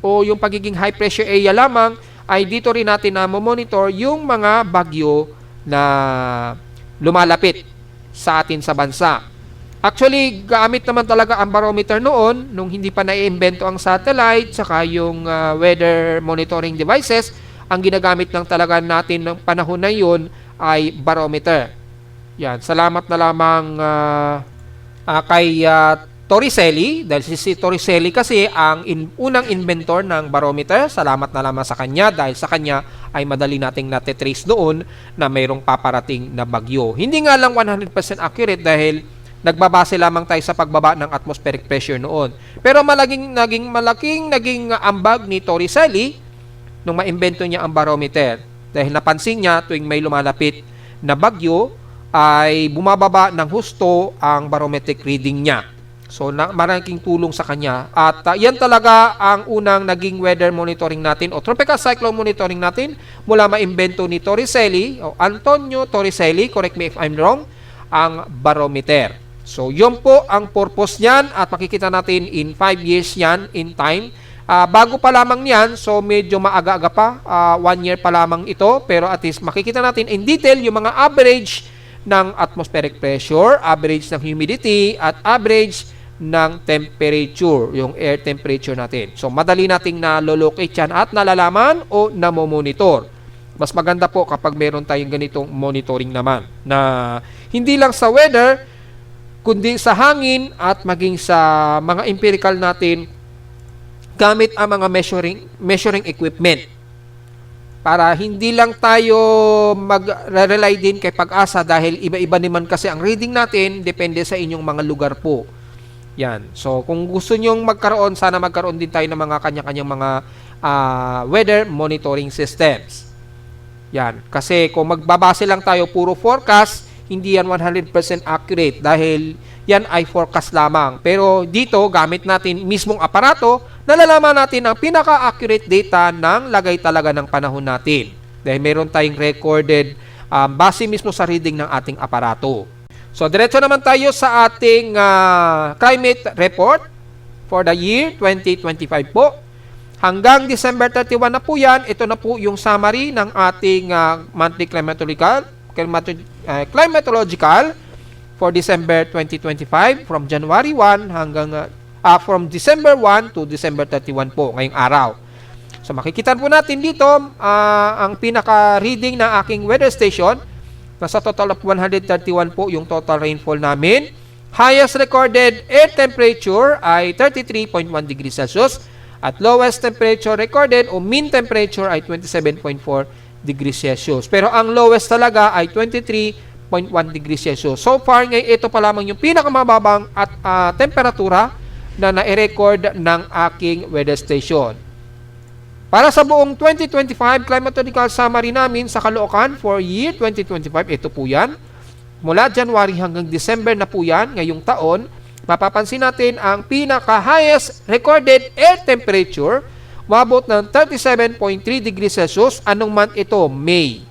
o yung pagiging high pressure area lamang, ay dito rin natin na monitor yung mga bagyo na lumalapit sa atin sa bansa. Actually, gamit naman talaga ang barometer noon nung hindi pa naiimbento ang satellite saka yung weather monitoring devices. Ang ginagamit lang talaga natin ng panahon na yun ay barometer. Yan, salamat na lamang kay Torricelli, dahil si Torricelli kasi ang unang inventor ng barometer. Salamat na lamang sa kanya dahil sa kanya ay madali nating natitrace doon na mayroong paparating na bagyo. Hindi nga lang 100% accurate dahil nagbabase lamang tayo sa pagbaba ng atmospheric pressure noon. Pero naging malaking ambag ni Torricelli nung maimbento niya ang barometer dahil napansin niya tuwing may lumalapit na bagyo ay bumababa ng husto ang barometric reading niya. So, malaking tulong sa kanya. At yan talaga ang unang naging weather monitoring natin o tropical cyclone monitoring natin mula maimbento ni Torricelli o Antonio Torricelli, correct me if I'm wrong, ang barometer. So, yun po ang purpose niyan at makikita natin in 5 years yan in time. Bago pa lamang yan, so medyo maaga-aga pa, 1 year pa lamang ito, pero at least makikita natin in detail yung mga average ng atmospheric pressure, average ng humidity, at average ng temperature, yung air temperature natin. So, madali nating nalolocate yan at nalalaman o namomonitor. Mas maganda po kapag meron tayong ganitong monitoring naman na hindi lang sa weather, kundi sa hangin at maging sa mga empirical natin gamit ang mga measuring equipment. Para hindi lang tayo mag-rely din kay Pag-asa dahil iba-iba naman kasi ang reading natin, depende sa inyong mga lugar po. Yan. So, kung gusto nyong magkaroon, sana magkaroon din tayo ng mga kanya-kanyang mga weather monitoring systems. Yan. Kasi kung magbabase lang tayo puro forecast, hindi yan 100% accurate dahil yan ay forecast lamang. Pero dito, gamit natin mismong aparato, nalalaman natin ang pinaka-accurate data ng lagay talaga ng panahon natin. Dahil meron tayong recorded base mismo sa reading ng ating aparato. So, diretso naman tayo sa ating climate report for the year 2025 po. Hanggang December 31 na po yan. Ito na po yung summary ng ating monthly climatological for December 2025 from January 1 hanggang from December 1 to December 31 po ngayong araw. So, makikita po natin dito ang pinaka-reading ng aking weather station. Nasa total of 131 po yung total rainfall namin. Highest recorded air temperature ay 33.1 degrees Celsius at lowest temperature recorded o mean temperature ay 27.4 degrees Celsius. Pero ang lowest talaga ay 23.1 degrees Celsius. So far, ngayon ito pa lamang yung pinakamababang at temperatura na na-record ng aking weather station. Para sa buong 2025 climatological summary namin sa Caloocan for year 2025, ito po yan. Mula January hanggang December na po yan, ngayong taon, mapapansin natin ang pinaka-highest recorded air temperature, umabot ng 37.3 degrees Celsius. Anong month ito? May.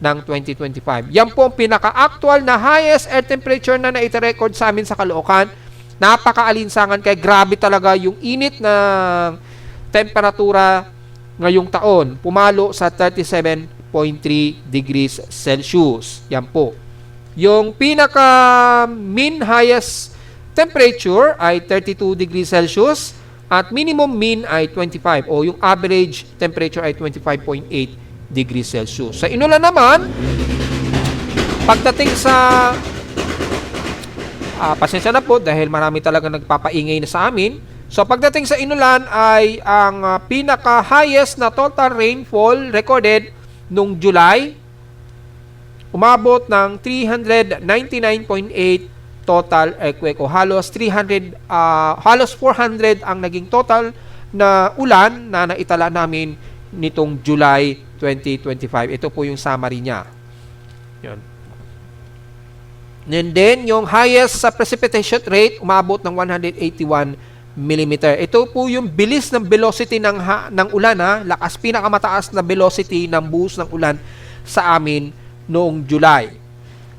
ng 2025. Yan po ang pinaka-actual na highest air temperature na naita-record sa amin sa Caloocan. Napaka-alinsangan kaya grabe talaga yung init na temperatura ngayong taon. Pumalo sa 37.3 degrees Celsius. Yan po. Yung pinaka-mean highest temperature ay 32 degrees Celsius at minimum mean ay 25 o yung average temperature ay 25.8 degrees Celsius. Sa Inulan naman, pagdating sa pasensya na po dahil marami talaga nagpapaingay na sa amin. So pagdating sa Inulan ay ang pinaka-highest na total rainfall recorded nung July umabot ng 399.8 total earthquake o halos 400 ang naging total na ulan na naitala namin nitong July 2025. Ito po yung summary niya. Yan. And then, yung highest sa precipitation rate, umabot ng 181 mm. Ito po yung bilis ng velocity ng ulan, lakas pinakamataas na velocity ng buhos ng ulan sa amin noong July.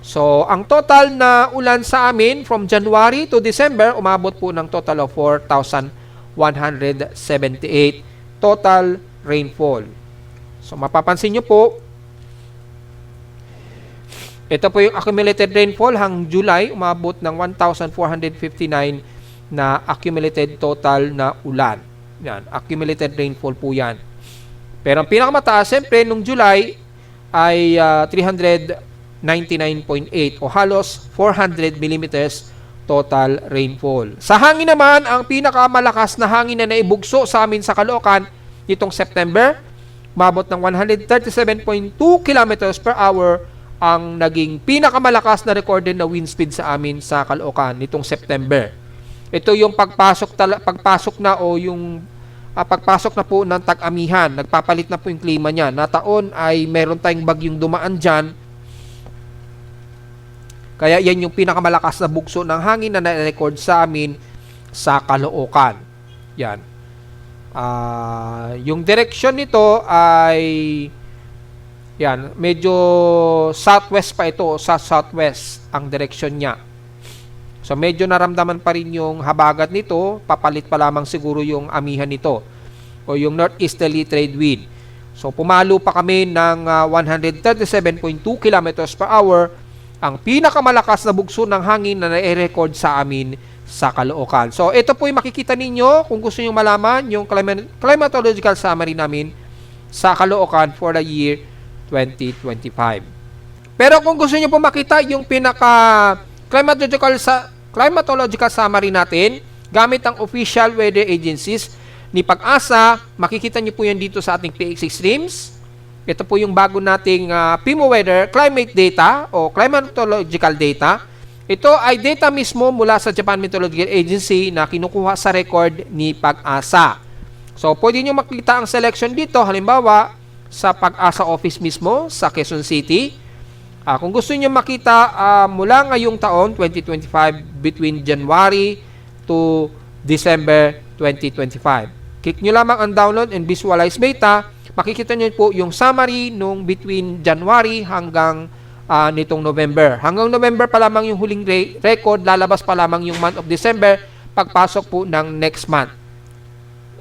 So, ang total na ulan sa amin from January to December, umabot po ng total of 4,178 total rainfall. So, mapapansin nyo po, ito po yung accumulated rainfall hanggang July, umabot ng 1,459 na accumulated total na ulan. Yan, accumulated rainfall po yan. Pero ang pinakamataas, siyempre, nung July ay 399.8 o halos 400 millimeters total rainfall. Sa hangin naman, ang pinakamalakas na hangin na naibugso sa amin sa Caloocan nitong September, umabot ng 137.2 kilometers per hour ang naging pinakamalakas na recorded na wind speed sa amin sa Caloocan nitong September. Ito yung pagpasok na o yung pagpasok na po ng tag-amihan. Nagpapalit na po yung klima niya. Na taon ay meron tayong bagyong dumaan dyan. Kaya yan yung pinakamalakas na bugso ng hangin na na-record sa amin sa Caloocan. Yan. Yung direction nito ay yan, medyo southwest pa ito, sa southwest ang direction niya. So medyo naramdaman pa rin yung habagat nito, papalit pa lamang siguro yung amihan nito o yung northeasterly trade wind. So pumalo pa kami ng 137.2 kilometers per hour, ang pinakamalakas na bugso ng hangin na na-record sa amin sa Caloocan. So ito po yung makikita ninyo kung gusto niyo malaman yung climatological summary namin sa Caloocan for the year 2025. Pero kung gusto niyo po makita yung pinaka climatological summary natin gamit ang official weather agencies ni Pag-asa, makikita niyo po yan dito sa ating PX Extremes. Ito po yung bago nating PIMO weather climate data o climatological data. Ito ay data mismo mula sa Japan Meteorological Agency na kinukuha sa record ni Pag-asa. So pwede nyo makita ang selection dito, halimbawa sa Pag-asa office mismo sa Quezon City. Kung gusto niyo makita mula ngayong taon 2025 between January to December 2025. Click nyo lamang ang download and visualize data. Makikita nyo po yung summary nung between January hanggang nitong November. Hanggang November pa lamang yung huling record, lalabas pa lamang yung month of December pagpasok po ng next month.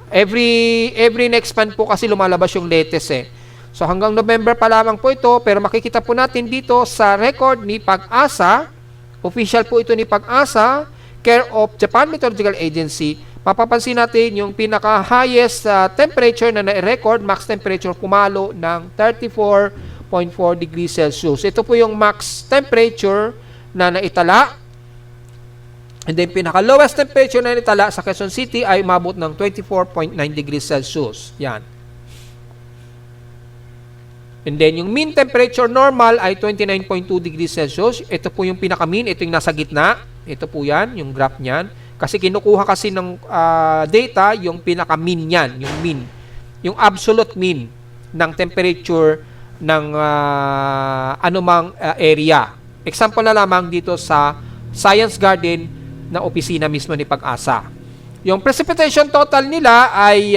Every next month po kasi lumalabas yung latest So hanggang November pa lamang po ito, pero makikita po natin dito sa record ni Pag-asa, official po ito ni Pag-asa, care of Japan Meteorological Agency. Mapapansin natin yung pinaka-highest temperature na na-record, max temperature pumalo ng 34.4 degrees Celsius. Ito po yung max temperature na naitala. And then pinaka-lowest temperature na naitala sa Quezon City ay umabot ng 24.9 degrees Celsius. Yan. And then yung mean temperature normal ay 29.2 degrees Celsius. Ito po yung pinaka-mean, ito yung nasa gitna. Ito po yan, yung graph niyan. Kasi kinukuha kasi ng data yung pinaka-mean niyan, yung mean. Yung absolute mean ng temperature ng anumang area. Example na lamang dito sa Science Garden na opisina mismo ni Pag-asa. Yung precipitation total nila ay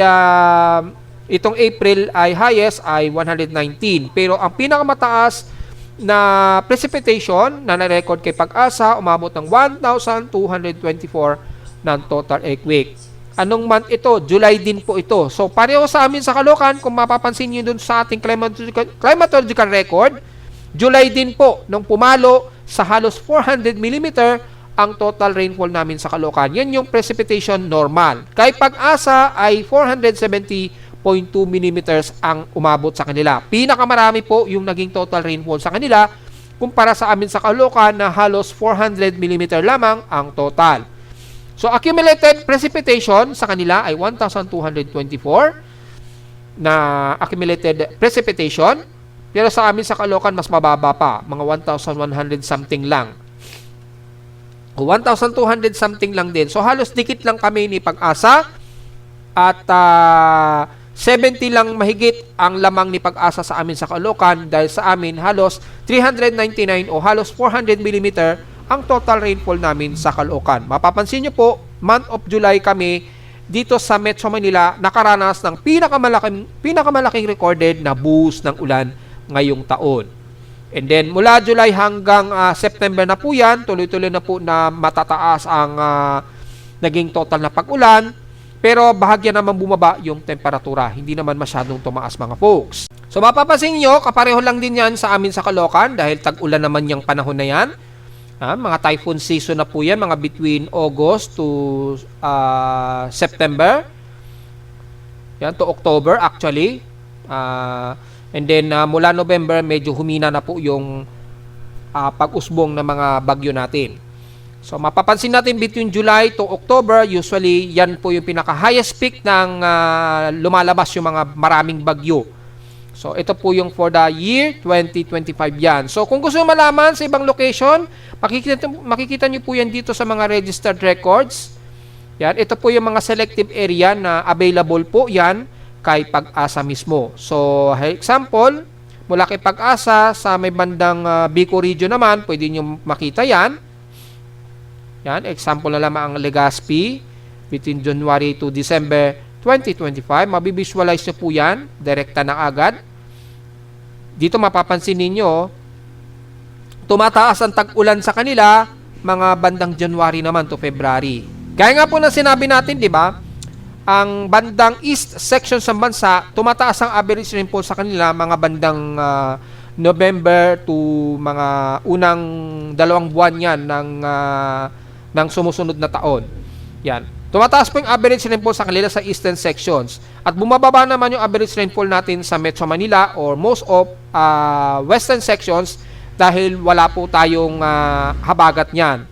itong April ay highest ay 119. Pero ang pinakamataas na precipitation na na-record kay Pag-asa, umabot ng 1,224 ng total earthquake. Anong month ito? July din po ito. So, pareho sa amin sa Caloocan, kung mapapansin nyo dun sa ating climatological record, July din po nung pumalo sa halos 400 mm ang total rainfall namin sa Caloocan. Yan yung precipitation normal. Kay Pag-asa ay 470.2 mm ang umabot sa kanila. Pinakamarami po yung naging total rainfall sa kanila kumpara sa amin sa Caloocan na halos 400 mm lamang ang total. So, accumulated precipitation sa kanila ay 1,224 na accumulated precipitation. Pero sa amin sa Caloocan, mas mababa pa. Mga 1,100 something lang. 1,200 something lang din. So, halos dikit lang kami ni Pag-asa. At 70 lang mahigit ang lamang ni Pag-asa sa amin sa Caloocan. Dahil sa amin, halos 399 o halos 400 mm ang total rainfall namin sa Caloocan. Mapapansin nyo po, month of July kami dito sa Metro Manila nakaranas ng pinakamalaking recorded na buhos ng ulan ngayong taon. And then mula July hanggang September na po yan, tuloy-tuloy na po na matataas ang naging total na pag-ulan. Pero bahagya naman bumaba yung temperatura. Hindi naman masyadong tumaas mga folks. So mapapansin nyo, kapareho lang din yan sa amin sa Caloocan dahil tag-ulan naman yung panahon na yan. Mga typhoon season na po yan, mga between August to September. Yan, to October actually. And then mula November, medyo humina na po yung pag-usbong ng mga bagyo natin. So mapapansin natin between July to October, usually yan po yung pinaka-highest peak ng lumalabas yung mga maraming bagyo. So, ito po yung for the year 2025 yan. So, kung gusto malaman sa ibang location, makikita nyo po yan dito sa mga registered records. Yan, ito po yung mga selective area na available po yan kay Pag-asa mismo. So, example, mula kay Pag-asa sa may bandang Bicol region naman, pwede nyo makita yan. Yan, example na lamang ang Legazpi between January to December 2025, mabivisualize nyo po yan, direkta na agad. Dito mapapansin ninyo, tumataas ang tag-ulan sa kanila, mga bandang January naman to February. Gaya nga po na sinabi natin, di ba? Ang bandang east section sa bansa, tumataas ang average rainfall sa kanila, mga bandang November to mga unang 2 buwan yan ng sumusunod na taon. Yan. Tumataas po yung average rainfall sa kanila sa eastern sections. At bumababa naman yung average rainfall natin sa Metro Manila or most of western sections dahil wala po tayong habagat niyan.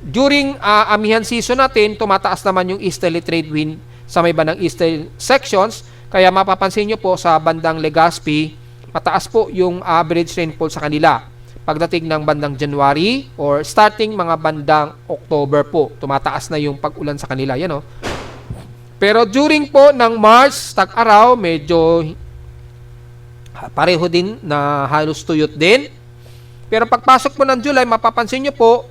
During amihan season natin, tumataas naman yung easterly trade wind sa may bandang eastern sections. Kaya mapapansin nyo po sa bandang Legazpi, mataas po yung average rainfall sa kanila. Pagdating ng bandang January or starting mga bandang October po, tumataas na yung pag-ulan sa kanila. Yan, oh. Pero during po ng March, tag-araw, medyo pareho din na halos tuyot din. Pero pagpasok po ng July, mapapansin nyo po,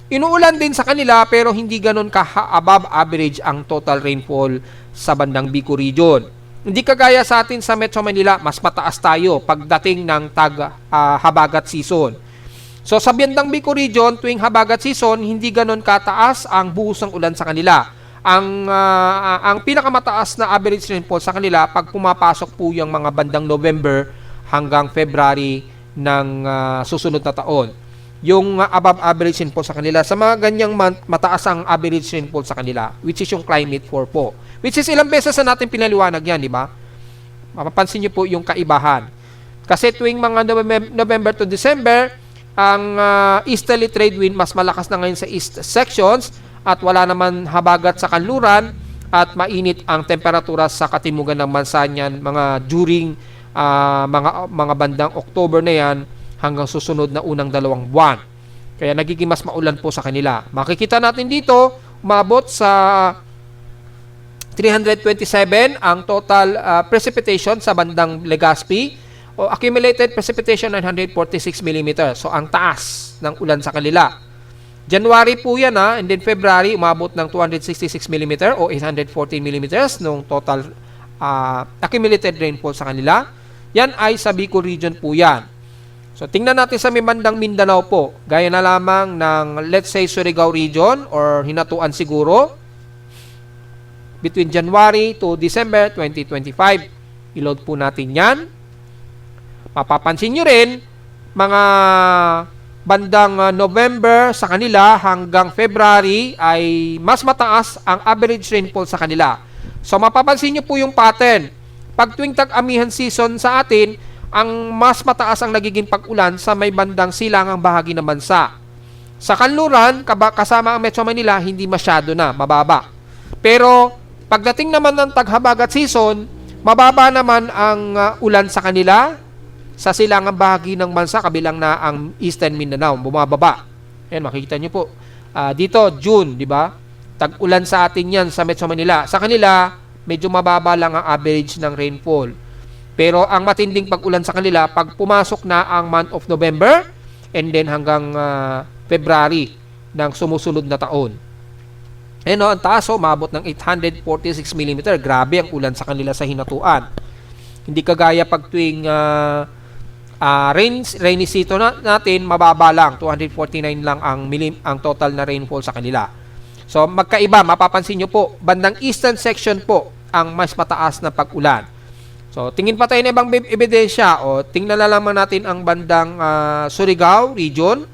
inuulan din sa kanila pero hindi ganun above average ang total rainfall sa bandang Bicol region. Hindi kagaya sa atin sa Metro Manila, mas mataas tayo pagdating ng habagat season. So sa bandang Bicol region, tuwing habagat season, hindi ganun kataas ang buhos ng ulan sa kanila. Ang pinakamataas na average rainfall sa kanila pag pumapasok po yung mga bandang November hanggang February ng susunod na taon. Yung above average rainfall sa kanila, sa mga ganyang month, mataas ang average rainfall sa kanila, which is yung climate 4 po. Which is ilang beses na natin pinaliwanag yan, di ba? Mapapansin nyo po yung kaibahan. Kasi tuwing mga November to December, ang easterly trade wind mas malakas na ngayon sa east sections at wala naman habagat sa kanluran at mainit ang temperatura sa katimugan ng bansa niyan mga during mga bandang October na yan hanggang susunod na unang 2 buwan. Kaya nagiging mas maulan po sa kanila. Makikita natin dito, umabot sa 327 ang total precipitation sa bandang Legazpi o accumulated precipitation 946 mm. So ang taas ng ulan sa kanila. January po yan and then February umabot ng 266 mm o 814 mm nung total accumulated rainfall sa kanila. Yan ay sa Bicol region po yan. So, tingnan natin sa may bandang Mindanao po. Gaya na lamang ng, let's say, Surigao region or Hinatuan siguro. Between January to December 2025. I-load po natin yan. Mapapansin nyo rin, mga bandang November sa kanila hanggang February ay mas mataas ang average rainfall sa kanila. So, mapapansin nyo po yung pattern. Pag tuwing tag-amihan season sa atin, ang mas mataas ang nagiging pag-ulan sa may bandang silangang bahagi ng bansa. Sa kanluran, kasama ang Metro Manila, hindi masyado na, mababa. Pero, pagdating naman ng taghabagat season, mababa naman ang ulan sa kanila. Sa silangang bahagi ng bansa, kabilang na ang Eastern Mindanao, bumababa. Ayan, makikita nyo po. Dito, June, di ba? Tag-ulan sa atin yan sa Metro Manila. Sa kanila, medyo mababa lang ang average ng rainfall. Pero ang matinding pag-ulan sa kanila, pag pumasok na ang month of November, and then hanggang February ng sumusunod na taon. Ayan o, ang taas o, maabot ng 846 mm. Grabe ang ulan sa kanila sa Hinatuan. Hindi kagaya pag tuwing rainy season natin, mababa lang. 249 lang ang total na rainfall sa kanila. So, magkaiba, mapapansin nyo po, bandang eastern section po ang mas mataas na pag-ulan. So, tingin pa tayo ng ibang ebidensya. O, tingnan na lamang natin ang bandang Surigao region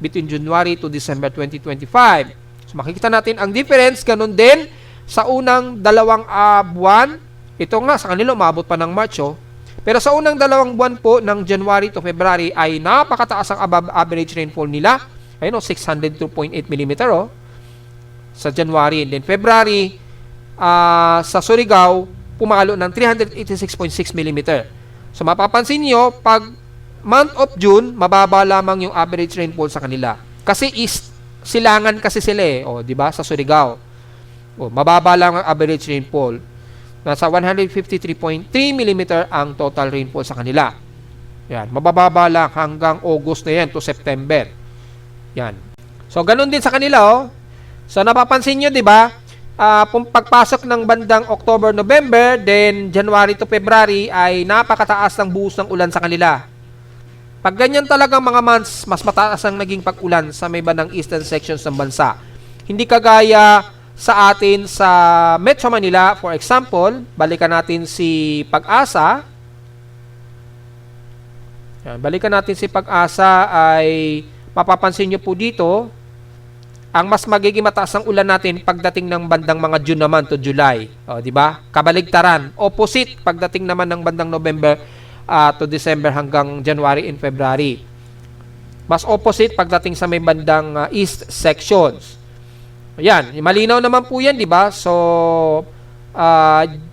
between January to December 2025. So, makikita natin ang difference. Ganun din sa unang dalawang buwan. Ito nga, sa kanila umabot pa ng March. Pero sa unang dalawang buwan po ng January to February ay napakataas ang above average rainfall nila. Ayun 602.8 mm sa January. And then February, sa Surigao, pumalo ng 386.6 mm. So, mapapansin nyo, pag month of June, mababa lamang yung average rainfall sa kanila. Kasi silangan kasi sila di ba, sa Surigao. Mababa lang ang average rainfall. Nasa 153.3 mm ang total rainfall sa kanila. Yan, mabababa lang hanggang August na yan to September. Yan. So, ganun din sa kanila, So, napapansin nyo, di ba? Pagpasok ng bandang October, November, then January to February ay napakataas ng buhos ng ulan sa kanila. Pag ganyan talagang mga months, mas mataas ang naging pag-ulan sa may bandang eastern sections ng bansa. Hindi kagaya sa atin sa Metro Manila, for example, balikan natin si Pag-asa. Balikan natin si Pag-asa ay mapapansin nyo po dito, ang mas magiging mataas ang ulan natin pagdating ng bandang mga June naman to July. Di ba? Kabaligtaran. Opposite pagdating naman ng bandang November to December hanggang January and February. Mas opposite pagdating sa may bandang east sections. Ayan, malinaw naman po yan, di ba? So,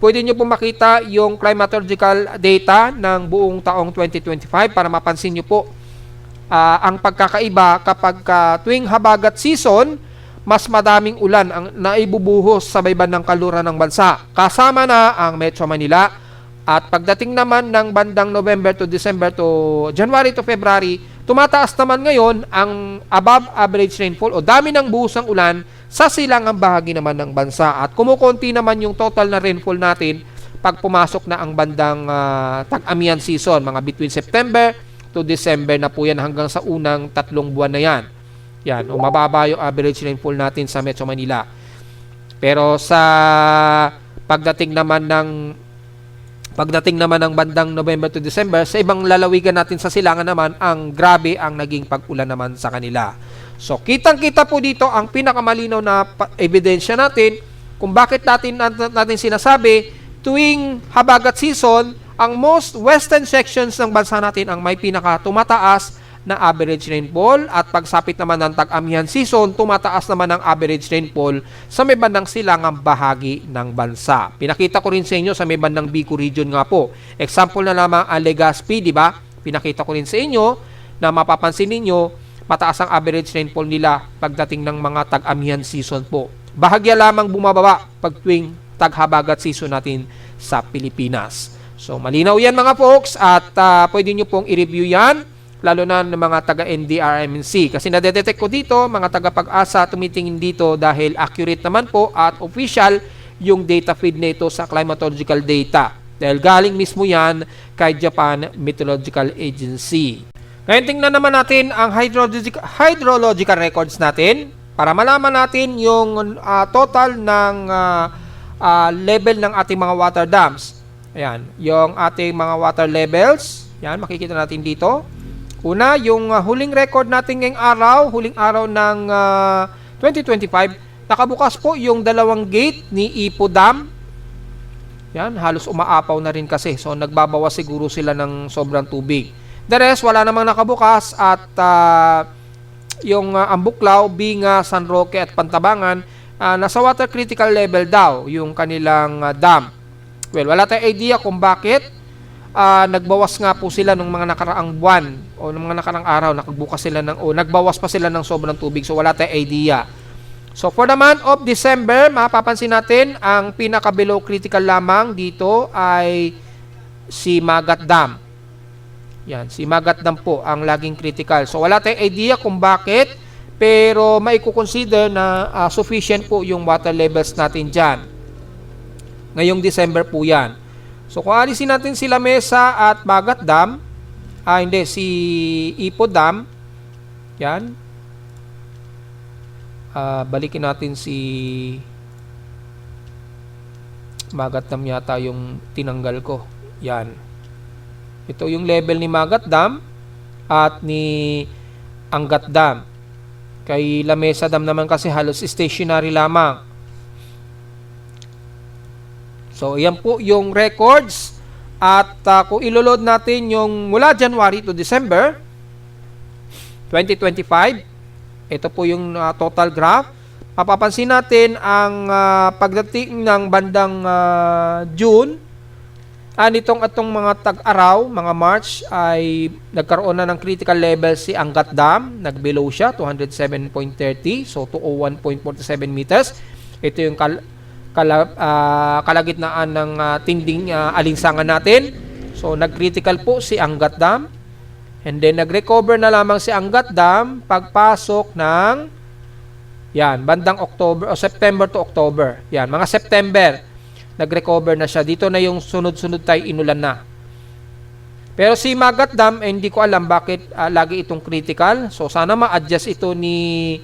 pwede nyo po makita yung climatological data ng buong taong 2025 para mapansin nyo po ang pagkakaiba kapag tuwing habagat season, mas madaming ulan ang naibubuhos sa may bandang kaluran ng bansa. Kasama na ang Metro Manila. At pagdating naman ng bandang November to December to January to February, tumataas naman ngayon ang above average rainfall o dami ng buhos ng ulan sa silangang bahagi naman ng bansa. At kumukonti naman yung total na rainfall natin pag pumasok na ang bandang tag-amihan season, mga between September to December na po yan hanggang sa unang 3 buwan na yan. Yan, o mababa yung average rainfall natin sa Metro Manila. Pero sa pagdating naman ng bandang November to December, sa ibang lalawigan natin sa silangan naman, ang grabe ang naging pag-ulan naman sa kanila. So, kitang-kita po dito ang pinakamalinaw na ebidensya natin kung bakit natin sinasabi tuwing habagat season, ang most western sections ng bansa natin ang may pinaka-tumataas na average rainfall at pagsapit naman ng tag-amihan season, tumataas naman ang average rainfall sa may bandang silangang bahagi ng bansa. Pinakita ko rin sa inyo sa may bandang Bicol region nga po. Example na lamang ang Legazpi, di ba? Pinakita ko rin sa inyo na mapapansin ninyo, mataas ang average rainfall nila pagdating ng mga tag-amihan season po. Bahagya lamang bumababa pag tuwing taghabagat season natin sa Pilipinas. So, malinaw yan mga folks at pwede nyo pong i-review yan, lalo na ng mga taga-NDRRMC. Kasi nadedetect ko dito, mga taga-Pag-asa tumitingin dito dahil accurate naman po at official yung data feed nito sa climatological data. Dahil galing mismo yan kay Japan Meteorological Agency. Ngayon tingnan naman natin ang hydrological records natin para malaman natin yung total ng level ng ating mga water dams. Ayan, yung ating mga water levels. Yan, makikita natin dito. Una, yung huling record natin ngayong araw, huling araw ng 2025, nakabukas po yung dalawang gate ni Ipo Dam. Yan, halos umaapaw na rin kasi. So, nagbabawas siguro sila ng sobrang tubig. The rest, wala namang nakabukas at yung Ambuklaw, Binga, San Roque at Pantabangan, nasa water critical level daw yung kanilang dam. Well, wala tayong idea kung bakit. Nagbawas nga po sila ng mga nakaraang buwan o ng mga nakaraang araw, nagbawas pa sila ng sobrang tubig. So, wala tayong idea. So, for the month of December, mapapansin natin, ang pinaka-below critical lamang dito ay si Magat Dam. Yan, si Magat Dam po ang laging critical. So, wala tayong idea kung bakit, pero maikukonsider na sufficient po yung water levels natin dyan. Ngayong December po yan. So, kung alisin natin sila Mesa at Magat Dam, si Ipo Dam, yan, balikin natin si Magat Dam yata yung tinanggal ko. Yan. Ito yung level ni Magat Dam at ni Angat Dam. Kay Lamesa Dam naman kasi halos stationary lamang. So, yan po yung records. At kung iloload natin yung mula January to December 2025, ito po yung total graph. Mapapansin natin ang pagdating ng bandang June, atong mga tag-araw, mga March, ay nagkaroon na ng critical level si Angat Dam. Nag-below siya, 207.30, so 201.47 meters. Ito yung kalagitnaan ng tinding alinsangan natin. So, nag-critical po si Angat Dam. And then, nag-recover na lamang si Angat Dam pagpasok ng bandang October o September to October. Yan, mga September, nag-recover na siya. Dito na yung sunod-sunod tayo inulan na. Pero si Magat Dam, hindi ko alam bakit lagi itong critical. So, sana ma-adjust ito ni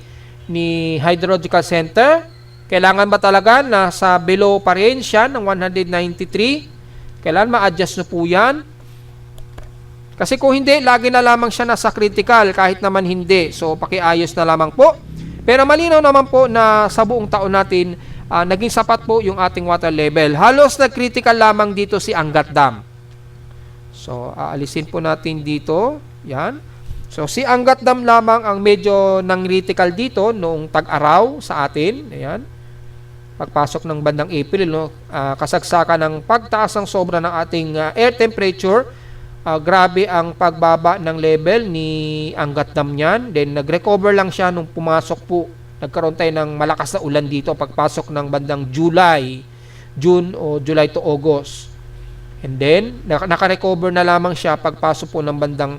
Hydrological Center. Kailangan ba talaga na sa below pa rin siya ng 193? Kailangan ma-adjust na po yan. Kasi kung hindi, lagi na lamang siya nasa critical kahit naman hindi. So, pakiayos na lamang po. Pero malinaw naman po na sa buong taon natin, naging sapat po yung ating water level. Halos nag-critical lamang dito si Angat Dam. So, aalisin po natin dito. Yan. So, si Angat Dam lamang ang medyo nang-critical dito noong tag-araw sa atin. Ayan. Pagpasok ng bandang April, kasagsakan ng pagtaas ng sobra ng ating air temperature. Grabe ang pagbaba ng level ni Angat Dam niyan. Then nag-recover lang siya nung pumasok po. Nagkaroon tayo ng malakas na ulan dito pagpasok ng bandang June o July to August. And then naka-recover na lamang siya pagpasok po ng bandang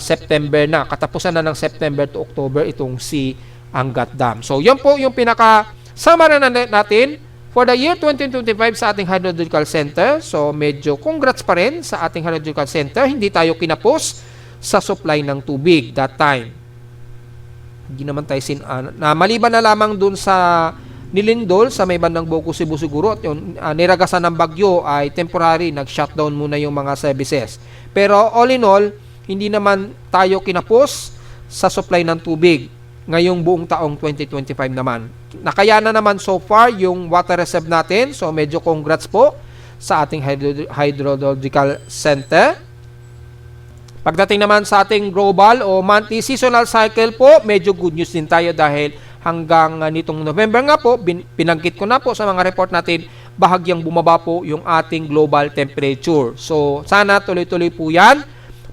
September na. Katapusan na ng September to October itong si Angat Dam. So yan po yung pinaka-summary natin for the year 2025 sa ating Hydrological Center. So, medyo congrats pa rin sa ating Hydrological Center. Hindi tayo kinapos sa supply ng tubig that time. Hindi naman tayo maliban na lamang dun sa nilindol sa may bandang Boco, Cebu siguro at yung niragasan ng bagyo ay temporary, nag-shutdown muna yung mga services. Pero all in all, hindi naman tayo kinapos sa supply ng tubig ngayong buong taong 2025 naman. Nakaya na naman so far yung water reserve natin. So medyo congrats po sa ating Hydrological Center. Pagdating naman sa ating global o monthly seasonal cycle po, medyo good news din tayo dahil hanggang nitong November nga po, binanggit ko na po sa mga report natin, bahagyang bumaba po yung ating global temperature. So sana tuloy-tuloy po yan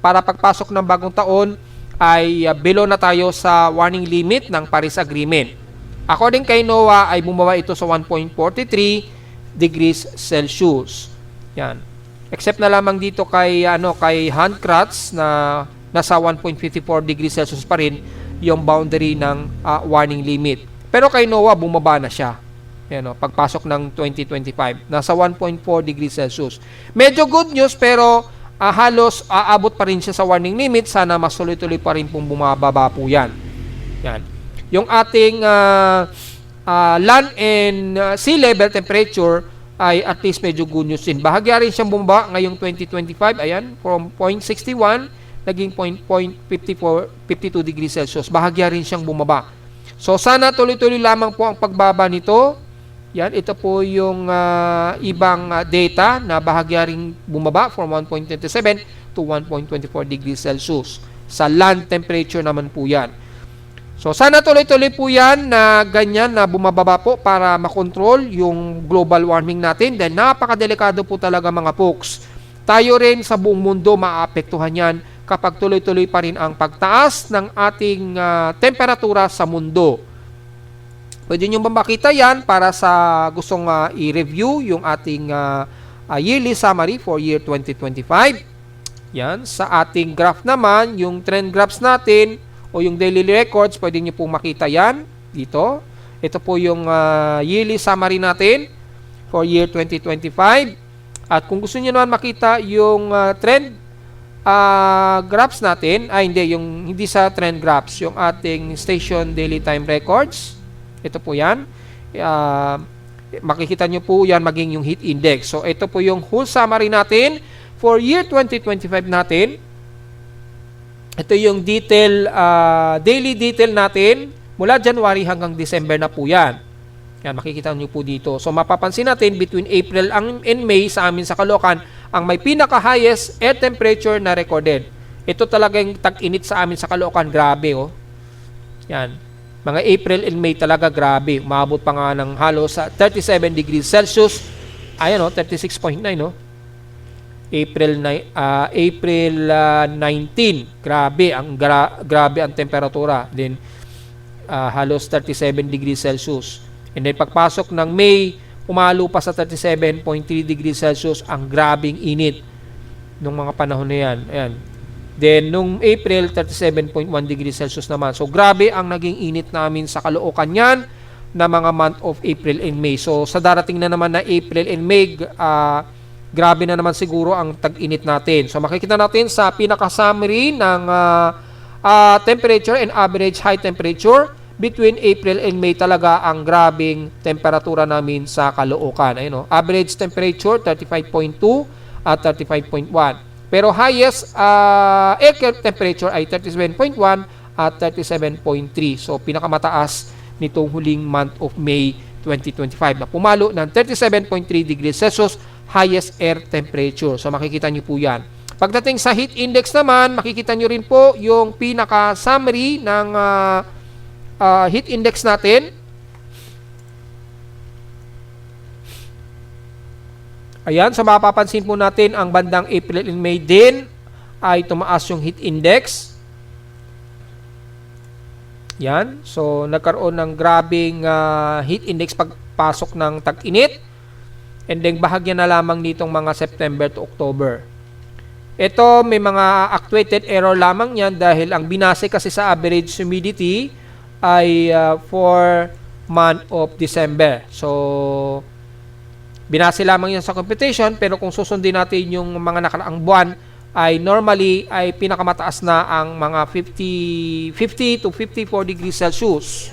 para pagpasok ng bagong taon ay below na tayo sa warning limit ng Paris Agreement. According kay NOAA ay bumaba ito sa 1.43 degrees Celsius. Yan. Except na lamang dito kay Handcrafts na nasa 1.54 degrees Celsius pa rin yung boundary ng warning limit. Pero kay NOAA bumaba na siya. Yan, pagpasok ng 2025 nasa 1.4 degrees Celsius. Medyo good news pero halos aabot pa rin siya sa warning limit. Sana mas tuloy-tuloy pa rin pong bumababa po yan. Yan. Yung ating land and sea level temperature ay at least medyo good news din. Bahagya rin siyang bumaba ngayong 2025. Ayan, from 0.61 naging 0.52 degrees Celsius. Bahagya rin siyang bumaba. So sana tuloy-tuloy lamang po ang pagbaba nito. Yan, ito po yung ibang data na bahagya rin bumaba from 1.27 to 1.24 degrees Celsius. Sa land temperature naman po yan. So sana tuloy-tuloy po yan na ganyan na bumababa po para makontrol yung global warming natin dahil napakadelikado po talaga mga folks. Tayo rin sa buong mundo maapektuhan yan kapag tuloy-tuloy pa rin ang pagtaas ng ating temperatura sa mundo. Pwede nyo ba makita yan para sa gustong i-review yung ating yearly summary for year 2025. Yan, sa ating graph naman, yung trend graphs natin o yung daily records, pwede nyo pong makita yan dito. Ito po yung yearly summary natin for year 2025. At kung gusto nyo naman makita yung trend graphs natin, hindi sa trend graphs, yung ating station daily time records. Ito po yan. Makikita nyo po yan maging yung heat index. So ito po yung whole summary natin for year 2025 natin. Ito yung daily detail natin mula January hanggang December na po yan. Yan, makikita nyo po dito. So mapapansin natin between April and May sa amin sa Caloocan ang may pinaka-highest air temperature na recorded. Ito talagang tag-init sa amin sa Caloocan. Grabe, oh. Yan. Mga April and May talaga grabe. Umabot pa nga ng halos sa 37 degrees Celsius. Ayan, oh, 36.9, no? April 19. Grabe ang temperatura. Then halos 37 degrees Celsius. And then pagpasok ng May, umalo pa sa 37.3 degrees Celsius. Ang grabing init nung mga panahon na yan. Ayan. Then nung April, 37.1 degrees Celsius naman. So grabe ang naging init namin sa Caloocan yan na mga month of April and May. So sa darating na naman na April and May, grabe na naman siguro ang tag-init natin. So makikita natin sa pinaka-summary ng temperature and average high temperature between April and May talaga ang grabing temperatura namin sa Caloocan. Ayun, average temperature 35.2 at 35.1. Pero highest air temperature ay 37.1 at 37.3. So pinakamataas nitong huling month of May 2025 na pumalo ng 37.3 degrees Celsius highest air temperature. So makikita nyo po yan. Pagdating sa heat index naman, makikita nyo rin po yung pinaka-summary ng heat index natin. Ayan, so mapapansin po natin ang bandang April and May din ay tumaas yung heat index. Yan, so nagkaroon ng grabing heat index pagpasok ng tag-init. And then bahagya na lamang nitong mga September to October. Ito may mga actuated error lamang yan dahil ang binase kasi sa average humidity ay for month of December. So binase lamang yan sa computation, pero kung susundin natin yung mga nakaraang buwan ay normally ay pinakamataas na ang mga 50 to 54 degrees Celsius.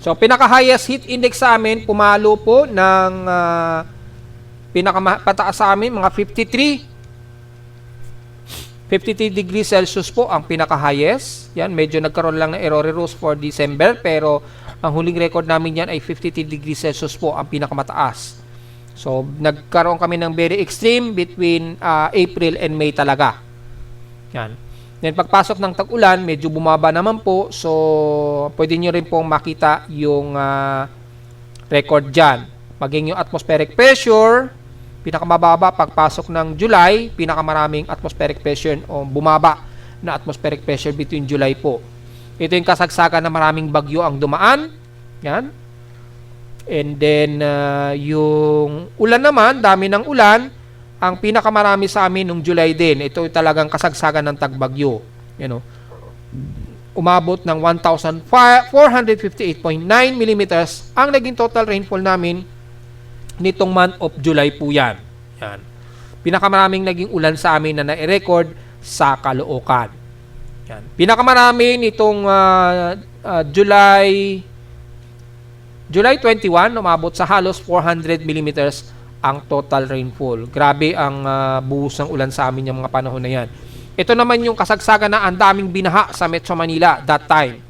So pinaka-highest heat index sa amin pumalo po ng pinakamataas sa amin mga 53 degrees Celsius po ang pinaka-highest. Yan, medyo nagkaroon lang ng error for December, pero ang huling record namin yan ay 53 degrees Celsius po ang pinakamataas. So nagkaroon kami ng very extreme between April and May talaga. Yan. Then pagpasok ng tag-ulan, medyo bumaba naman po. So pwede nyo rin pong makita yung record dyan. Maging yung atmospheric pressure, pinakamababa pagpasok ng July, pinakamaraming atmospheric pressure o bumaba na atmospheric pressure between July po. Ito yung kasagsagan na maraming bagyo ang dumaan. Yan. And then, yung ulan naman, dami ng ulan, ang pinakamarami sa amin nung July din. Ito talagang kasagsagan ng tagbagyo. You know, umabot ng 1,458.9 millimeters ang naging total rainfall namin nitong month of July po yan. Yan. pinakamaraming naging ulan sa amin na nai-record sa Caloocan. Yan. Pinakamarami nitong July 21, umabot sa halos 400 millimeters ang total rainfall. Grabe ang buhos ng ulan sa amin yung mga panahon na yan. Ito naman yung kasagsagan na ang daming binaha sa Metro Manila that time.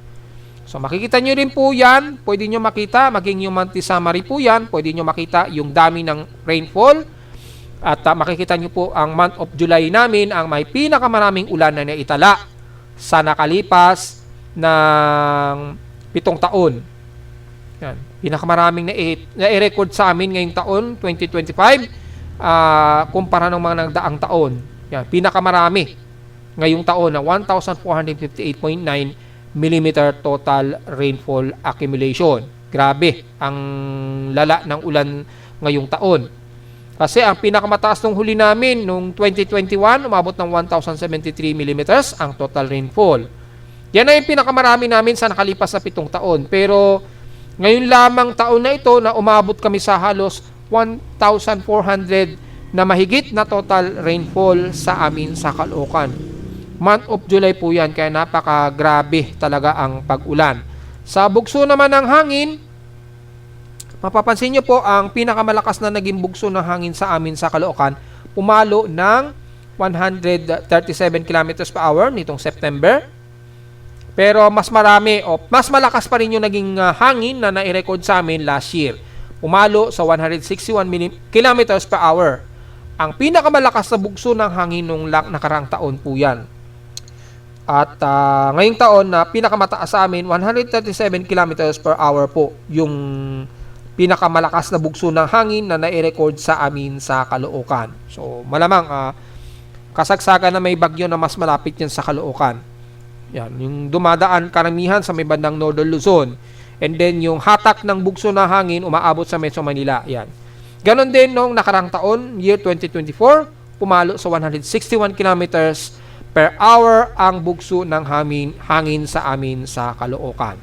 So makikita nyo rin po yan, pwede nyo makita, maging yung monthly summary po yan, pwede nyo makita yung dami ng rainfall. At makikita nyo po ang month of July namin, ang may pinakamaraming ulan na naitala sa nakalipas ng 7 taon. Yan. Pinakamaraming na-record sa amin ngayong taon, 2025, kumpara ng mga nagdaang taon. Yan. Pinakamarami ngayong taon na 1,458.9 millimeter total rainfall accumulation. Grabe ang lala ng ulan ngayong taon. Kasi ang pinakamataas nung huli namin nung 2021, umabot ng 1,073 millimeters ang total rainfall. Yan na yung pinakamarami namin sa nakalipas na 7 taon. Pero ngayon lamang taon na ito na umabot kami sa halos 1,400 na mahigit na total rainfall sa amin sa Caloocan. Month of July po yan, kaya napakagrabe talaga ang pag-ulan. Sa bugso naman ng hangin, mapapansin nyo po ang pinakamalakas na naging bugso ng hangin sa amin sa Caloocan, pumalo ng 137 kilometers per hour nitong September. Pero mas marami o mas malakas pa rin yung naging hangin na nai-record sa amin last year. Pumalo sa 161 kilometers per hour. Ang pinakamalakas na bugso ng hangin nung nakaraang taon po yan. At ngayong taon na pinakamataas sa amin, 137 kilometers per hour po yung pinakamalakas na bugso ng hangin na nai-record sa amin sa Caloocan. So malamang kasagsagan na may bagyo na mas malapit yan sa Caloocan. Yan, yung dumadaan karamihan sa may bandang Northern Luzon. And then yung hatak ng bugso ng hangin umaabot sa Metro Manila. Yan. Ganon din nung nakarang taon, year 2024, pumalo sa 161 kilometers per hour ang bugso ng hangin sa amin sa Caloocan.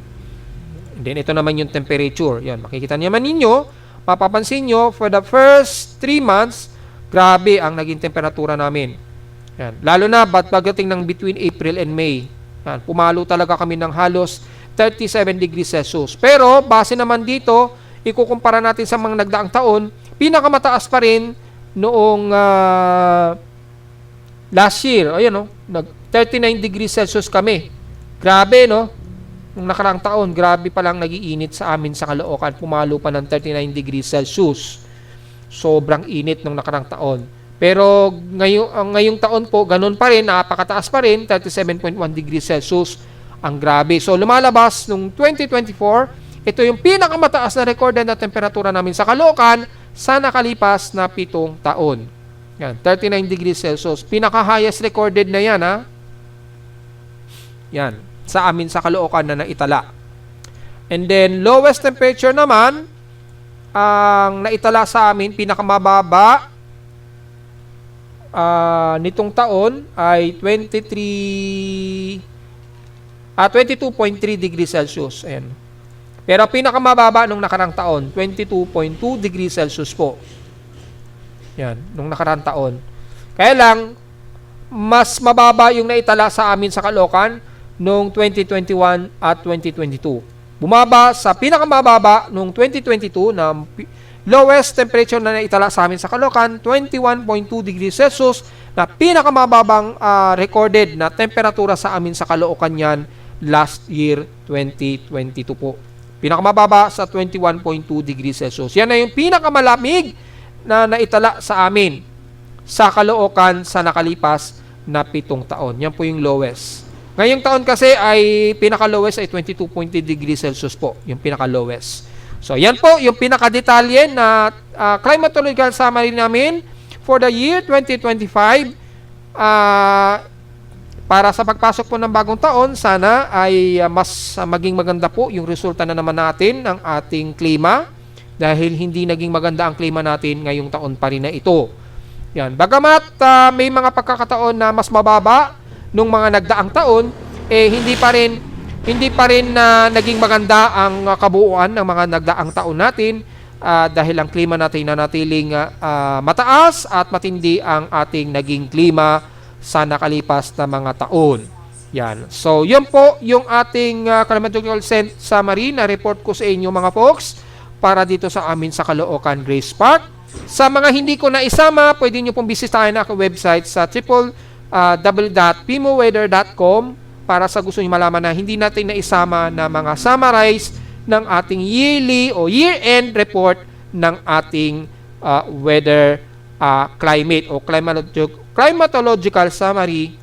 And then ito naman yung temperature. Yan, makikita naman ninyo, mapapansin nyo, for the first 3 months, grabe ang naging temperatura namin. Yan, lalo na pagdating ng between April and May. Yan, pumalo talaga kami ng halos 37 degrees Celsius. Pero base naman dito, ikukumpara natin sa mga nagdaang taon, pinakamataas pa rin noong last year. Ayan, no? 39 degrees Celsius kami. Grabe, no? Nung nakaraang taon, grabe palang nagiinit sa amin sa Caloocan. Pumalo pa ng 39 degrees Celsius. Sobrang init nung nakaraang taon. Pero ngayong taon po, ganun pa rin, napakataas pa rin, 37.1 degrees Celsius. Ang grabe. So, lumalabas nung 2024, ito yung pinakamataas na recorded na temperatura namin sa Caloocan sa nakalipas na 7 taon. Yan, 39 degrees Celsius. Pinaka-highest recorded na yan, ha? Yan, sa amin sa Caloocan na naitala. And then, lowest temperature naman, ang naitala sa amin, pinakamababa nitong taon ay 22.3 degrees Celsius. Ayan. Pero pinakamababa nung nakarang taon, 22.2 degrees Celsius po. Yan, nung nakarang taon. Kaya lang, mas mababa yung naitala sa amin sa Caloocan noong 2021 at 2022. Bumaba sa pinakamababa noong 2022 na lowest temperature na naitala sa amin sa Caloocan, 21.2 degrees Celsius, na pinakamababang recorded na temperatura sa amin sa Caloocan yan last year, 2022 po. Pinakamababa sa 21.2 degrees Celsius. Yan na yung pinakamalamig na naitala sa amin sa Caloocan sa nakalipas na 7 taon. Yan po yung lowest. Ngayong taon kasi ay pinaka-lowest ay 22.3 degrees Celsius po. Yung pinaka-lowest. So, yan po yung pinaka-detalye na climatological summary namin for the year 2025. Para sa pagpasok po ng bagong taon, sana ay mas maging maganda po yung resulta na naman natin ng ating klima. Dahil hindi naging maganda ang klima natin ngayong taon pa rin na ito. Yan. Bagamat may mga pagkakataon na mas mababa nung mga nagdaang taon, hindi pa rin naging maganda ang kabuuan ng mga nagdaang taon natin. dahil ang klima natin nanatiling mataas at matindi ang ating naging klima sa nakalipas na mga taon. Yan. So, yun po yung ating climatological summary na report ko sa inyo mga folks para dito sa amin sa Caloocan Grace Park. Sa mga hindi ko na isama, pwede nyo pong bisitahin ang website sa www.pimoweather.com para sa gusto nyo malaman na hindi natin na isama na mga summarize ng ating yearly o year-end report ng ating weather climate o climatological summary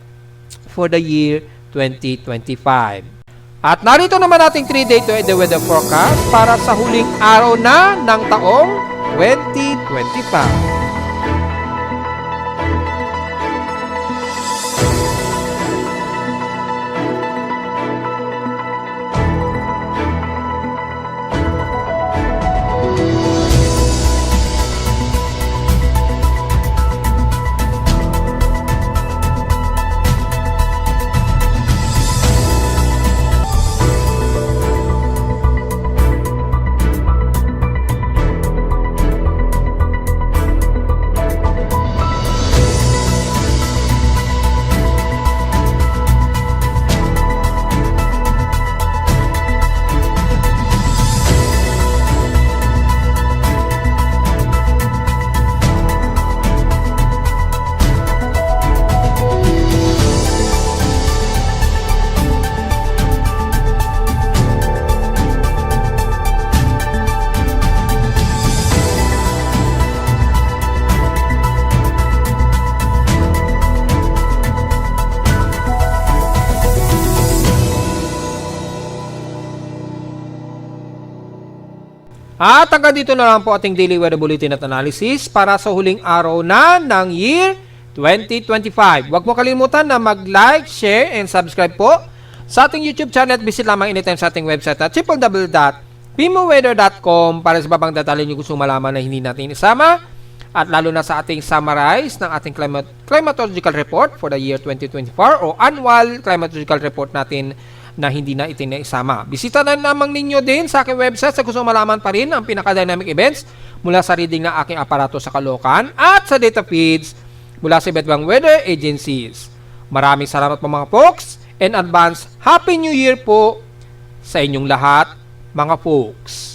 for the year 2025. At narito naman ating 3-day to the weather forecast para sa huling araw na ng taong 2025. At hanggang dito na lang po ating daily weather bulletin at analysis para sa huling araw na ng year 2025. Huwag mo kalimutan na mag-like, share, and subscribe po sa ating YouTube channel at visit lamang anytime sa ating website at www.pimoweather.com para sa babang detalye nyo gusto malaman na hindi natin isama at lalo na sa ating summarize ng ating climatological report for the year 2024 o annual climatological report natin na hindi na isama. Bisita na naman ninyo din sa aking website sa gusto malaman pa rin ang pinaka-dynamic events mula sa reading ng aking aparato sa Caloocan at sa data feeds mula sa iba't ibang weather agencies. Maraming salamat po mga folks and advance Happy New Year po sa inyong lahat mga folks.